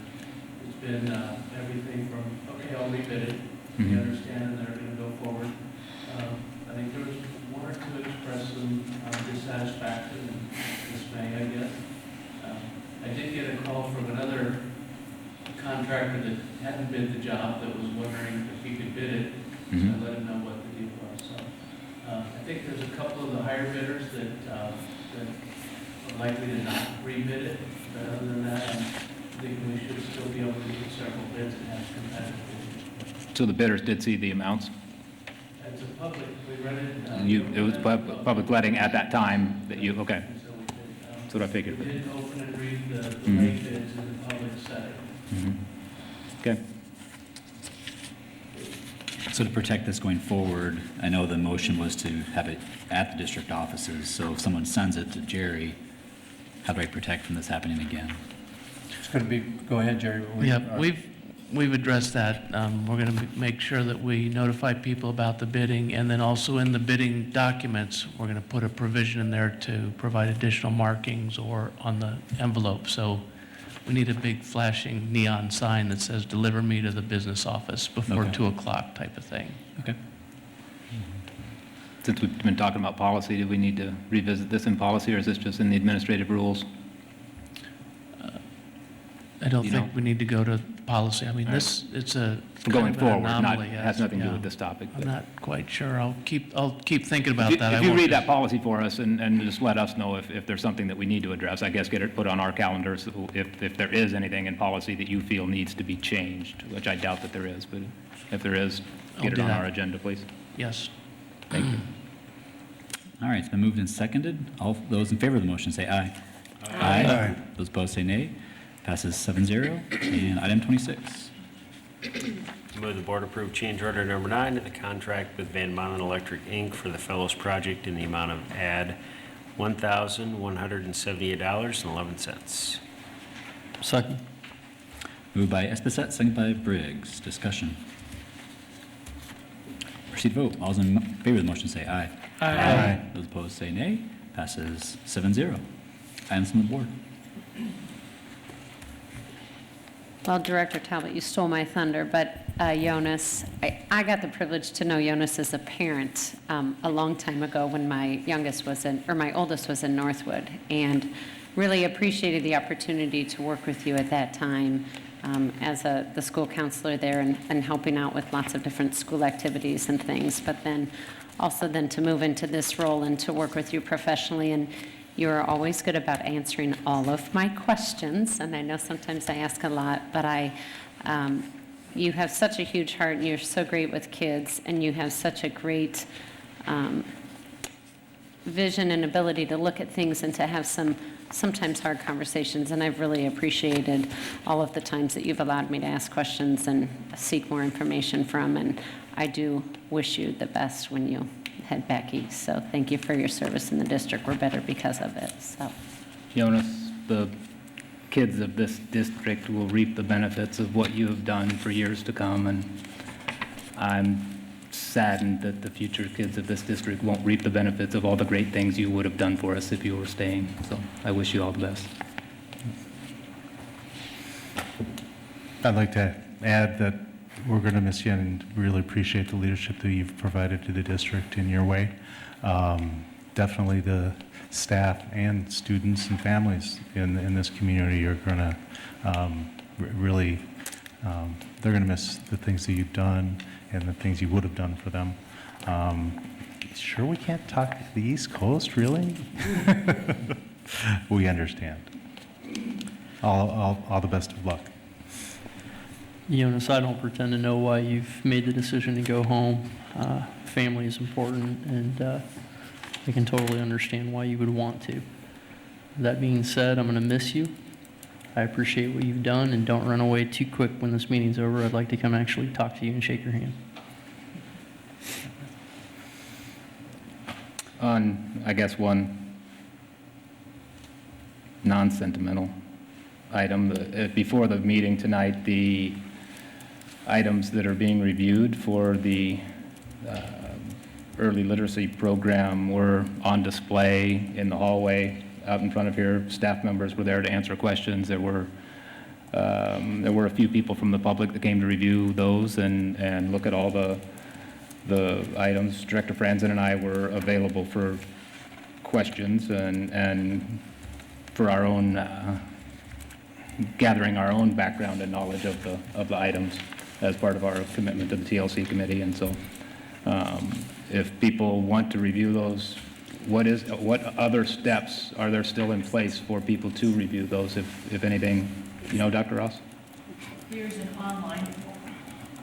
it's been everything from, okay, I'll rebid it. We understand they're going to go forward. I think there was 1 or 2 express some dissatisfaction and dismay, I guess. I did get a call from another contractor that hadn't bid the job that was wondering if he could bid it. So I let him know what the deal was. So think there's a couple of the higher bidders that are likely to not rebid it, but other than that, I think we should still be able to get several bids and have competitive bidding. So the bidders did see the amounts? It's a public, we read it. It was public letting at that time that you, okay. That's what I figured. We didn't open and read the late bids in the public setting. Okay. So to protect this going forward, I know the motion was to have it at the district offices, so if someone sends it to Jerry, how do I protect from this happening again? It's going to be, go ahead, Jerry. Yeah, we've addressed that. We're going to make sure that we notify people about the bidding, and then also in the bidding documents, we're going to put a provision in there to provide additional markings or on the envelope. So we need a big flashing neon sign that says, "Deliver me to the business office before Okay. 2 o'clock," type of thing. Okay. Since we've been talking about policy, do we need to revisit this in policy, or is this just in the administrative rules? I don't You know? think we need to go to policy. I mean, it's a Going kind of an forward, not, anomaly, has yes, nothing to do yeah. with this topic. I'm but- not quite sure. I'll keep thinking about that. I If you won't read that just- policy for us and just let us know if there's something that we need to address, I guess get it put on our calendars, if there is anything in policy that you feel needs to be changed, which I doubt that there is, but if there is, I'll get it do on that. our agenda, please. Yes. Thank you. All right, it's been moved and seconded. All those in favor of the motion say aye. Aye. Those opposed say nay. Passes 7-0. And item 26. Move the board approve change order number 9 to the contract with Van Molen Electric, Inc. for the Fellows Project in the amount of add $1,178.11. Second. Moved by Esposito, seconded by Briggs. Discussion. Proceed vote. All those in favor of the motion say aye. Aye. Those opposed say nay. Passes 7-0. Items from the board. Well, Director Talbot, you stole my thunder, but Jonas, I got the privilege to know Jonas as a parent a long time ago when my oldest was in Northwood, and really appreciated the opportunity to work with you at that time as the school counselor there and helping out with lots of different school activities and things, but then also to move into this role and to work with you professionally. And you are always good about answering all of my questions, and I know sometimes I ask a lot, but you have such a huge heart, and you're so great with kids, and you have such a great vision and ability to look at things and to have sometimes hard conversations, and I've really appreciated all of the times that you've allowed me to ask questions and seek more information from, and I do wish you the best when you head back east. So thank you for your service in the district. We're better because of it. So Jonas, the kids of this district will reap the benefits of what you have done for years to come, and I'm saddened that the future kids of this district won't reap the benefits of all the great things you would have done for us if you were staying. So I wish you all the best. I'd like to add that we're going to miss you and really appreciate the leadership that you've provided to the district in your way. Definitely the staff and students and families in this community are going to really, they're going to miss the things that you've done and the things you would have done for them. Sure we can't talk the East Coast, really? We understand. All the best of luck. Jonas, I don't pretend to know why you've made the decision to go home. Family is important, and I can totally understand why you would want to. That being said, I'm going to miss you. I appreciate what you've done, and don't run away too quick when this meeting's over. I'd like to come actually talk to you and shake your hand. On, I guess, one non-sentimental item, before the meeting tonight, the items that are being reviewed for the early literacy program were on display in the hallway out in front of here. Staff members were there to answer questions. There were a few people from the public that came to review those and look at all the items. Director Franzen and I were available for questions and for our own gathering our own background and knowledge of the items as part of our commitment to the TLC committee. And so if people want to review those, what other steps are there still in place for people to review those, if anything? You know, Dr. Ross? There's an online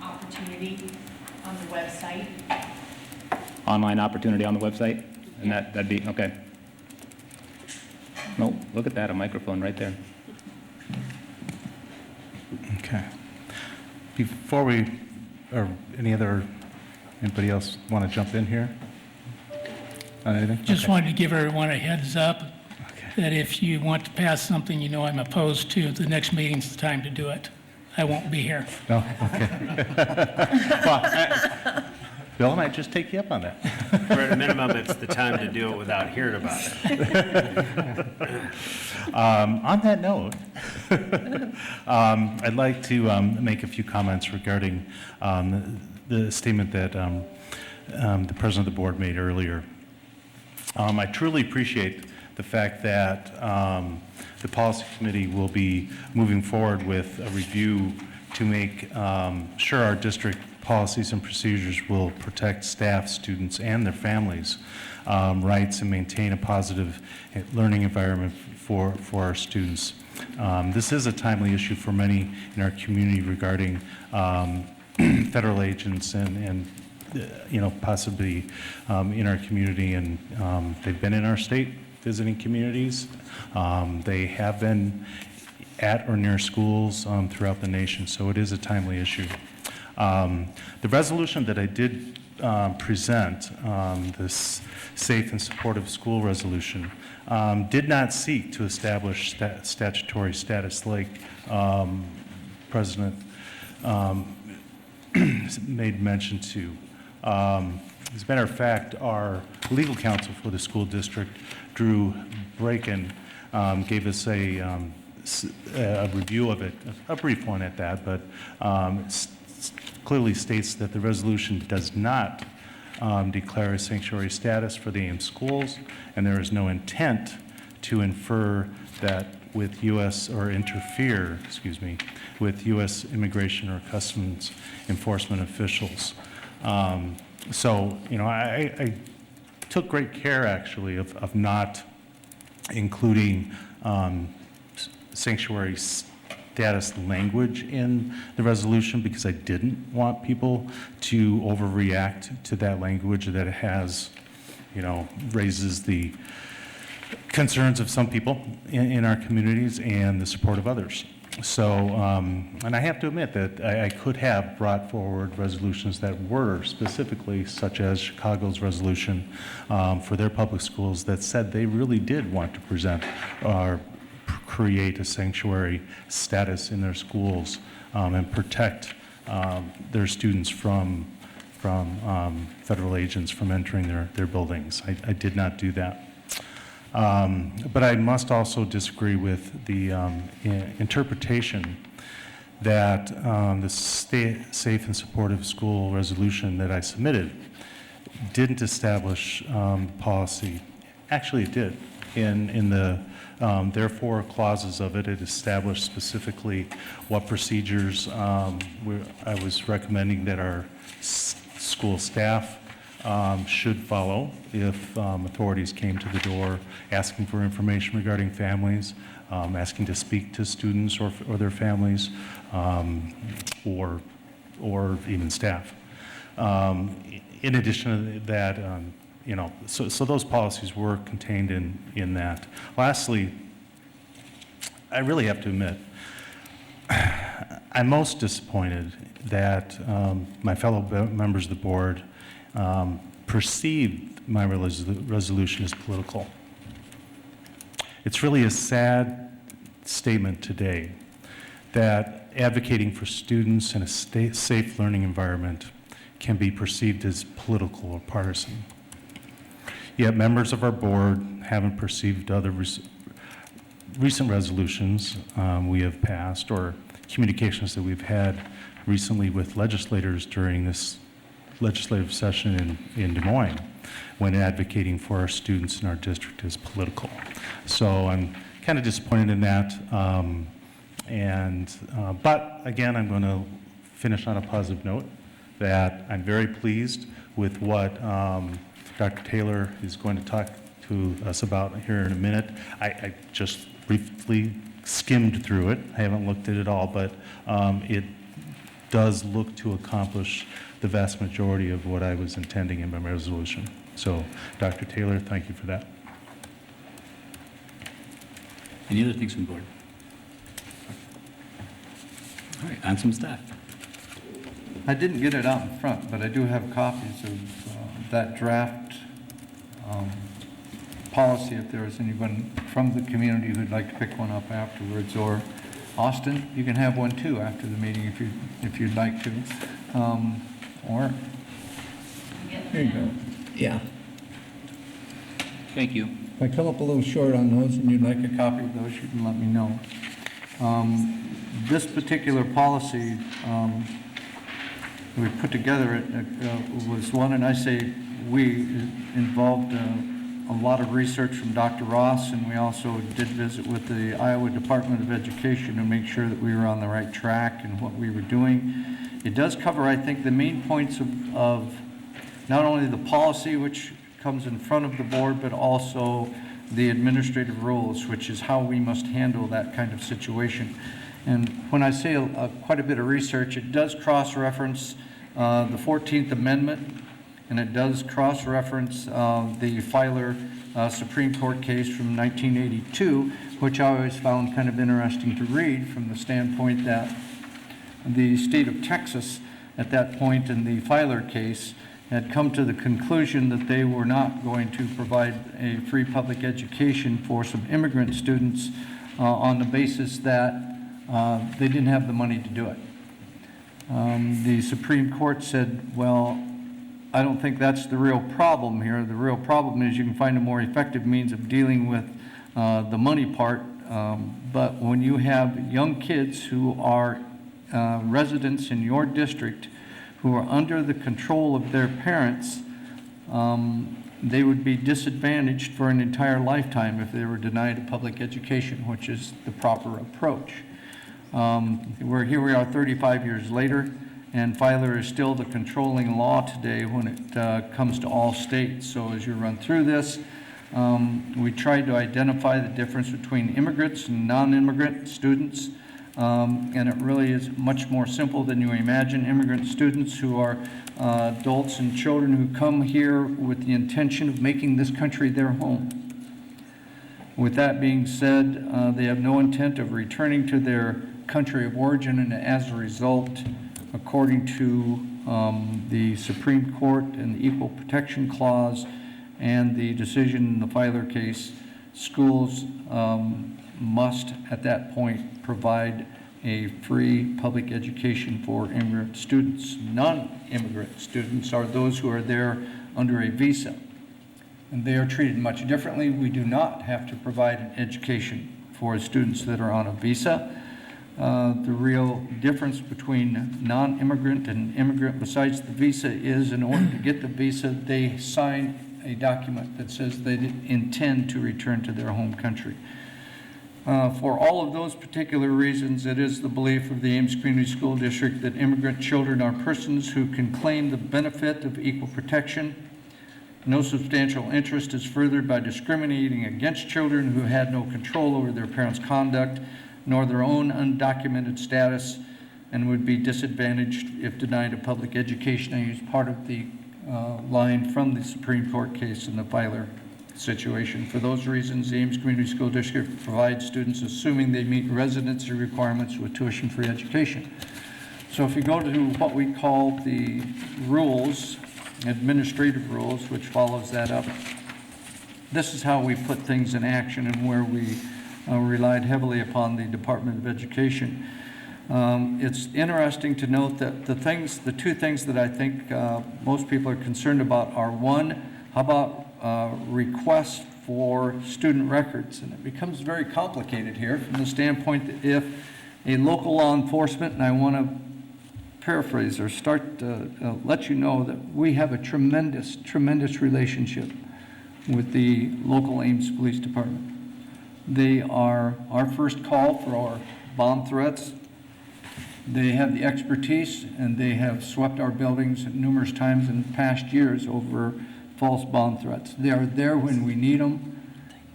opportunity on the website. Online opportunity on the website? And that'd be, okay. No, look at that, a microphone right there. Okay. Before we, or anybody else want to jump in here? On anything? Just Okay. wanted to give everyone a heads up that if you want to pass something you know I'm opposed to, the next meeting's the time to do it. I won't be here. No, okay. Well, Bill might just take you up on that. Or at a minimum, it's the time to do it without hearing about it. On that note, I'd like to make a few comments regarding the statement that the president of the board made earlier. I truly appreciate the fact that the policy committee will be moving forward with a review to make sure our district policies and procedures will protect staff, students, and their families' rights and maintain a positive learning environment for our students. This is a timely issue for many in our community regarding federal agents and possibly in our community, and they've been in our state visiting communities. They have been at or near schools throughout the nation, so it is a timely issue. The resolution that I did present, this safe and supportive school resolution, did not seek to establish statutory status like President made mention to. As a matter of fact, our legal counsel for the school district, Drew Braken, gave us a review of it, a brief one at that, but clearly states that the resolution does not declare a sanctuary status for the Ames schools, and there is no intent to infer that with U.S. or interfere, with U.S. immigration or customs enforcement officials. So, I took great care, actually, of not including sanctuary status language in the resolution, because I didn't want people to overreact to that language that it has, raises the concerns of some people in our communities and the support of others. So, and I have to admit that I could have brought forward resolutions that were specifically, such as Chicago's resolution for their public schools, that said they really did want to present or create a sanctuary status in their schools and protect their students from federal agents from entering their buildings. I did not do that. But I must also disagree with the interpretation that the safe and supportive school resolution that I submitted didn't establish policy. Actually, it did. In the therefore clauses of it, it established specifically what procedures I was recommending that our school staff should follow if authorities came to the door asking for information regarding families, asking to speak to students or their families, or even staff. In addition to that, so those policies were contained in that. Lastly, I really have to admit, I'm most disappointed that my fellow members of the board perceived my resolution as political. It's really a sad statement today that advocating for students in a safe learning environment can be perceived as political or partisan. Yet members of our board haven't perceived other recent resolutions we have passed or communications that we've had recently with legislators during this legislative session in Des Moines when advocating for our students in our district as political. So I'm kind of disappointed in that. But again, I'm going to finish on a positive note that I'm very pleased with what Dr. Taylor is going to talk to us about here in a minute. I just briefly skimmed through it. I haven't looked at it all, but it does look to accomplish the vast majority of what I was intending in my resolution. So, Dr. Taylor, thank you for that. Any other things from the board? All right, on some staff. I didn't get it out in front, but I do have copies of that draft policy if there is anyone from the community who'd like to pick one up afterwards. Or Austin, you can have one too after the meeting if you'd like to. Or there you go. Yeah. Thank you. If I come up a little short on those and you'd like a copy of those, you can let me know. This particular policy we put together, it was one, and I say we, involved a lot of research from Dr. Ross, and we also did visit with the Iowa Department of Education to make sure that we were on the right track and what we were doing. It does cover, I think, the main points of not only the policy, which comes in front of the board, but also the administrative rules, which is how we must handle that kind of situation. And when I say quite a bit of research, it does cross-reference the 14th Amendment, and it does cross-reference the Filer Supreme Court case from 1982, which I always found kind of interesting to read from the standpoint that the state of Texas at that point in the Filer case had come to the conclusion that they were not going to provide a free public education for some immigrant students on the basis that they didn't have the money to do it. The Supreme Court said, well, I don't think that's the real problem here. The real problem is you can find a more effective means of dealing with the money part, but when you have young kids who are residents in your district who are under the control of their parents, they would be disadvantaged for an entire lifetime if they were denied a public education, which is the proper approach. Here we are 35 years later, and Filer is still the controlling law today when it comes to all states. So as you run through this, we tried to identify the difference between immigrants and non-immigrant students. And it really is much more simple than you imagine. Immigrant students who are adults and children who come here with the intention of making this country their home. With that being said, they have no intent of returning to their country of origin, and as a result, according to the Supreme Court and the Equal Protection Clause and the decision in the Filer case, schools must, at that point, provide a free public education for immigrant students. Non-immigrant students are those who are there under a visa, and they are treated much differently. We do not have to provide an education for students that are on a visa. The real difference between non-immigrant and immigrant, besides the visa, is in order to get the visa, they sign a document that says they intend to return to their home country. For all of those particular reasons, it is the belief of the Ames Community School District that immigrant children are persons who can claim the benefit of equal protection. No substantial interest is furthered by discriminating against children who had no control over their parents' conduct nor their own undocumented status, and would be disadvantaged if denied a public education. I use part of the line from the Supreme Court case in the Filer situation. For those reasons, the Ames Community School District provides students, assuming they meet residency requirements, with tuition-free education. So if you go to what we call the rules, administrative rules, which follows that up, this is how we put things in action and where we relied heavily upon the Department of Education. It's interesting to note that the two things that I think most people are concerned about are, one, how about requests for student records? And it becomes very complicated here from the standpoint that if a local law enforcement, and I want to paraphrase or start to let you know that we have a tremendous, tremendous relationship with the local Ames Police Department. They are our first call for our bomb threats. They have the expertise, and they have swept our buildings numerous times in past years over false bomb threats. They are there when we need them,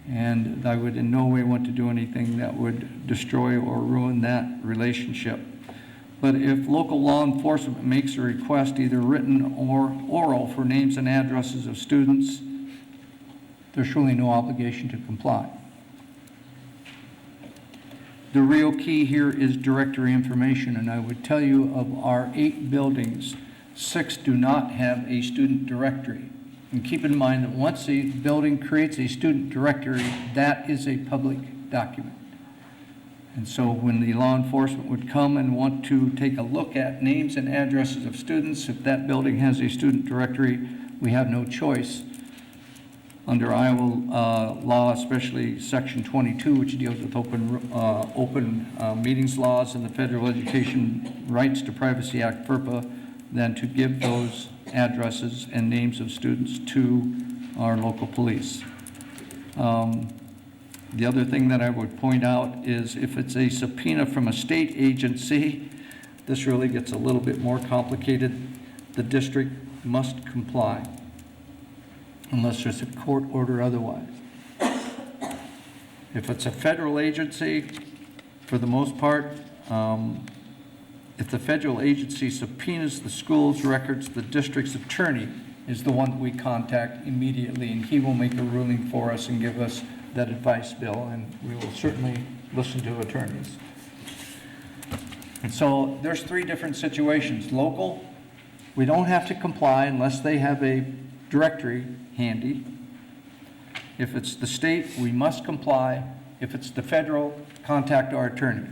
and I would in no way want to do anything that would destroy or ruin that relationship. But if local law enforcement makes a request, either written or oral, for names and addresses of students, there's surely no obligation to comply. The real key here is directory information, and I would tell you of our 8 buildings, 6 do not have a student directory. And keep in mind that once a building creates a student directory, that is a public document. And so when the law enforcement would come and want to take a look at names and addresses of students, if that building has a student directory, we have no choice. Under Iowa law, especially Section 22, which deals with open meetings laws and the Federal Education Rights to Privacy Act, FERPA, than to give those addresses and names of students to our local police. The other thing that I would point out is if it's a subpoena from a state agency, this really gets a little bit more complicated. The district must comply unless there's a court order otherwise. If it's a federal agency, for the most part, if the federal agency subpoenas the school's records, the district's attorney is the one that we contact immediately, and he will make a ruling for us and give us that advice, Bill, and we will certainly listen to attorneys. And so there's 3 different situations. Local, we don't have to comply unless they have a directory handy. If it's the state, we must comply. If it's the federal, contact our attorney.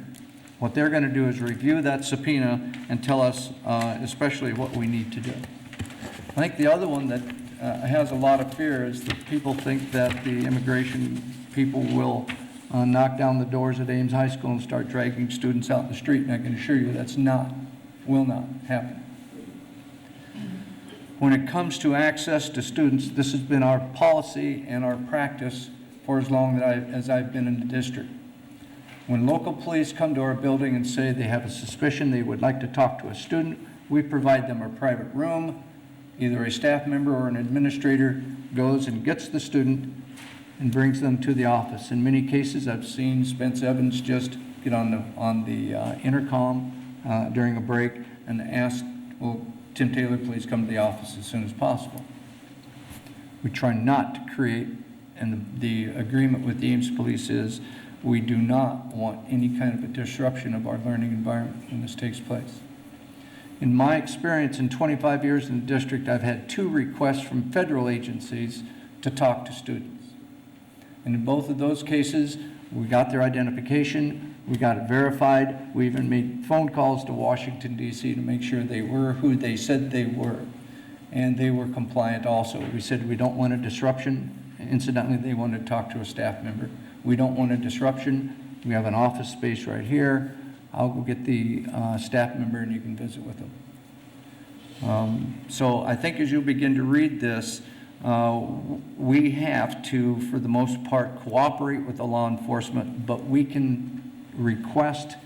What they're going to do is review that subpoena and tell us especially what we need to do. I think the other one that has a lot of fear is that people think that the immigration people will knock down the doors at Ames High School and start dragging students out in the street, and I can assure you that's will not happen. When it comes to access to students, this has been our policy and our practice for as long as I've been in the district. When local police come to our building and say they have a suspicion they would like to talk to a student, we provide them a private room. Either a staff member or an administrator goes and gets the student and brings them to the office. In many cases, I've seen Spence Evans just get on the intercom during a break and ask, well, Tim Taylor, please come to the office as soon as possible. We try not to create, and the agreement with the Ames Police is we do not want any kind of a disruption of our learning environment when this takes place. In my experience in 25 years in the district, I've had 2 requests from federal agencies to talk to students. And in both of those cases, we got their identification, we got it verified, we even made phone calls to Washington, D.C. to make sure they were who they said they were. And they were compliant also. We said we don't want a disruption. Incidentally, they wanted to talk to a staff member. We don't want a disruption. We have an office space right here. I'll go get the staff member and you can visit with them. So I think as you begin to read this, we have to, for the most part, cooperate with the law enforcement, but we can request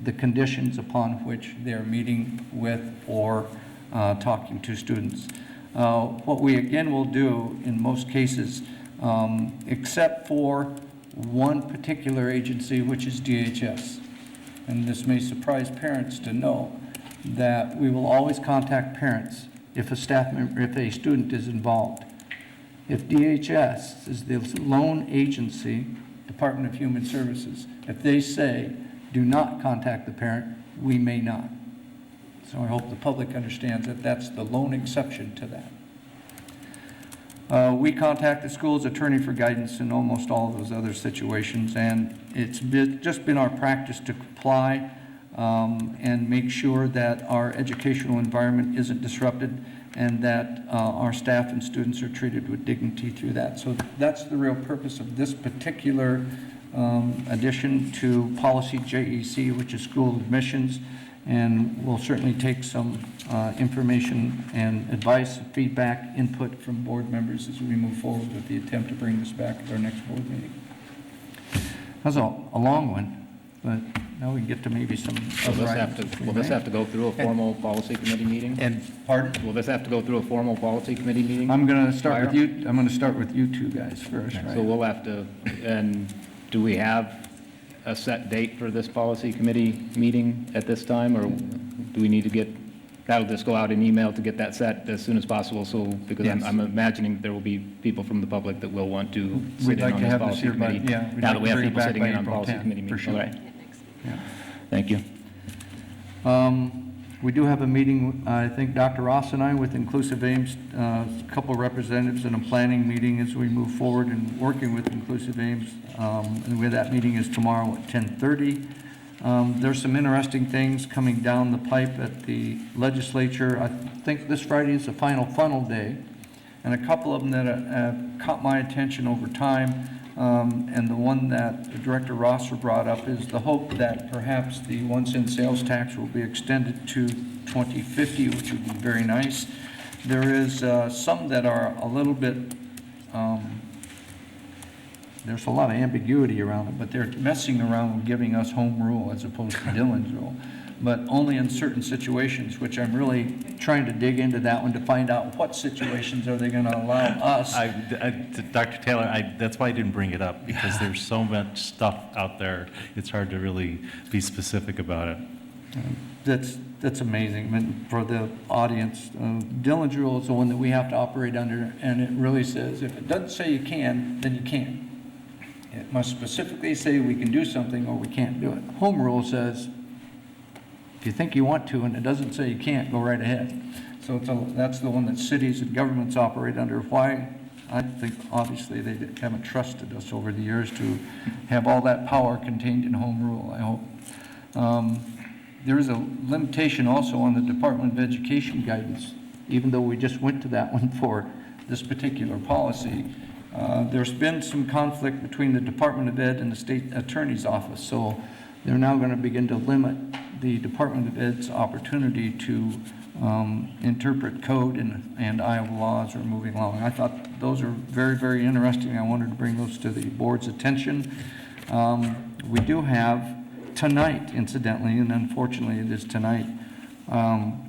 the conditions upon which they're meeting with or talking to students. What we again will do in most cases, except for one particular agency, which is DHS. And this may surprise parents to know that we will always contact parents if a staff member, if a student is involved. If DHS is the lone agency, Department of Human Services, if they say, do not contact the parent, we may not. So I hope the public understands that that's the lone exception to that. We contact the school's attorney for guidance in almost all of those other situations, and it's just been our practice to comply and make sure that our educational environment isn't disrupted and that our staff and students are treated with dignity through that. So that's the real purpose of this particular addition to policy JEC, which is school admissions, and we'll certainly take some information and advice, feedback, input from board members as we move forward with the attempt to bring this back at our next board meeting. That's a long one, but now we can get to maybe some Will other this items. have if to, we will this may. have to go through a formal policy committee meeting? And, pardon? Will this have to go through a formal policy committee meeting? I'm going to start with prior? you, I'm going to start with you two guys first, right? So we'll have to, and do we have a set date for this policy committee meeting at this time, or do we need to get, that'll just go out in email to get that set as soon as possible, so, because Yes. I'm imagining there will be people from the public that will want to We'd sit in like on to this have this policy here by, committee. yeah. we'd Now like that we to have bring it people back sitting by in on April policy 10th, committee for meetings. sure. Okay. Yeah. Thank you. We do have a meeting, I think Dr. Ross and I, with Inclusive Ames, a couple of representatives in a planning meeting as we move forward and working with Inclusive Ames. And that meeting is tomorrow at 10:30. There's some interesting things coming down the pipe at the legislature. I think this Friday is the final funnel day, and a couple of them that have caught my attention over time. And the one that Director Rosser brought up is the hope that perhaps the 1-cent sales tax will be extended to 2050, which would be very nice. There is some that are a little bit, there's a lot of ambiguity around it, but they're messing around with giving us home rule as opposed to Dillon's rule, but only in certain situations, which I'm really trying to dig into that one to find out what situations are they going to allow us. Dr. Taylor, that's why I didn't bring it up, because there's so much stuff out there, it's hard to really be specific about it. That's amazing. I mean, for the audience, Dillon's rule is the one that we have to operate under, and it really says if it doesn't say you can, then you can't. It must specifically say we can do something or we can't do it. Home rule says if you think you want to and it doesn't say you can't, go right ahead. So that's the one that cities and governments operate under. Why? I think obviously they haven't trusted us over the years to have all that power contained in home rule, I hope. There is a limitation also on the Department of Education guidance, even though we just went to that one for this particular policy. There's been some conflict between the Department of Ed and the State Attorney's Office, so they're now going to begin to limit the Department of Ed's opportunity to interpret code and Iowa laws are moving along. I thought those are very, very interesting. I wanted to bring those to the board's attention. We do have tonight, incidentally, and unfortunately it is tonight,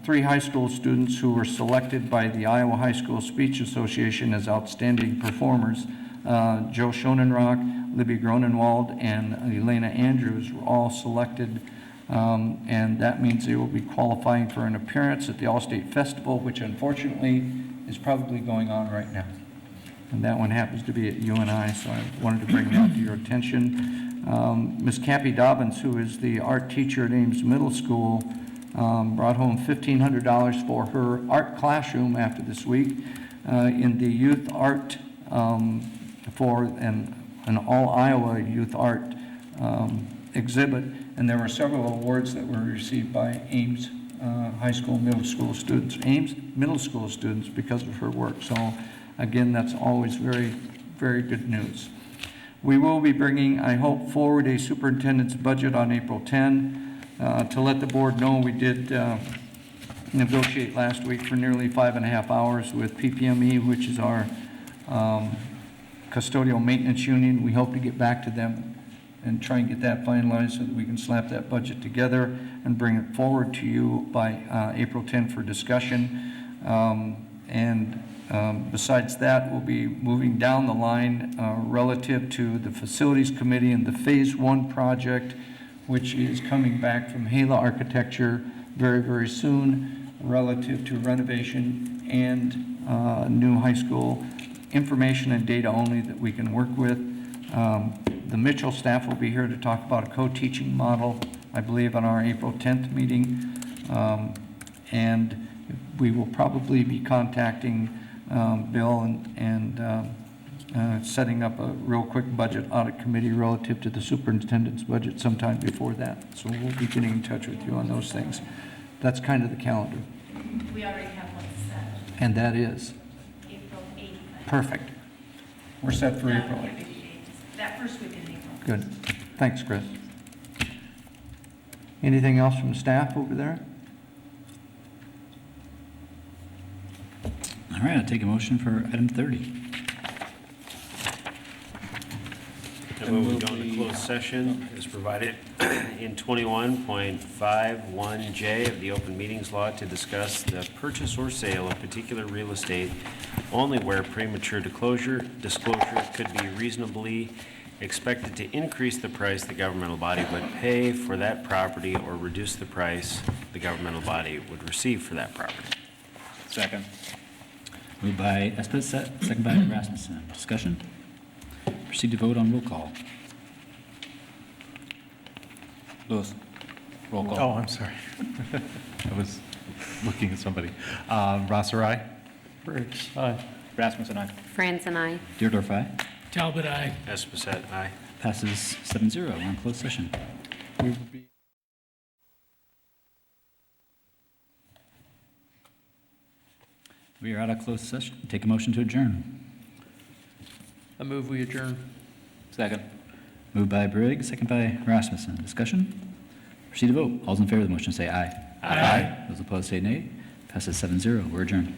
3 high school students who were selected by the Iowa High School Speech Association as outstanding performers. Joe Schonenrock, Libby Gronenwald, and Elena Andrews were all selected, and that means they will be qualifying for an appearance at the All-State Festival, which unfortunately is probably going on right now. And that one happens to be at UNI, so I wanted to bring that to your attention. Ms. Cappy Dobbins, who is the art teacher at Ames Middle School, brought home $1,500 for her art classroom after this week in the youth art for an all-Iowa youth art exhibit. And there were several awards that were received by Ames high school, middle school students, Ames middle school students because of her work. So again, that's always very, very good news. We will be bringing, I hope, forward a superintendent's budget on April 10. To let the board know, we did negotiate last week for nearly 5.5 hours with PPME, which is our custodial maintenance union. We hope to get back to them and try and get that finalized so that we can slap that budget together and bring it forward to you by April 10 for discussion. Besides that, we'll be moving down the line relative to the Facilities Committee and the Phase 1 project, which is coming back from Hala Architecture very, very soon, relative to renovation and new high school information and data only that we can work with. The Mitchell staff will be here to talk about a co-teaching model, I believe, on our April 10th meeting. And we will probably be contacting Bill and setting up a real quick budget audit committee relative to the superintendent's budget sometime before that. So we'll be getting in touch with you on those things. That's kind of the calendar. We already have one set, And that is? April 8th. Perfect. We're set for April 8th. That first week in April. Good. Thanks, Chris. Anything else from staff over there? All right, I'll take a motion for item 30. I move we go into closed session as provided in 21.51J of the Open Meetings Law to discuss the purchase or sale of particular real estate only where premature disclosure could be reasonably expected to increase the price the governmental body would pay for that property or reduce the price the governmental body would receive for that property. Second. Moved by Esposito, second by Rasmussen. Discussion? Proceed to vote on roll call. Lewis. Roll call. Oh, I'm sorry. I was looking at somebody. Rosser, aye? Briggs, aye. Rasmussen, aye. Franz and I. Deirdre, aye. Talbot, aye. Esposito, aye. Passes 7-0. We're in closed session. We are out of closed session. Take a motion to adjourn. I move we adjourn. Second. Moved by Briggs, second by Rasmussen. Discussion? Proceed to vote. All those in favor of the motion say aye. Aye. Those opposed say nay. Passes 7-0. We're adjourned.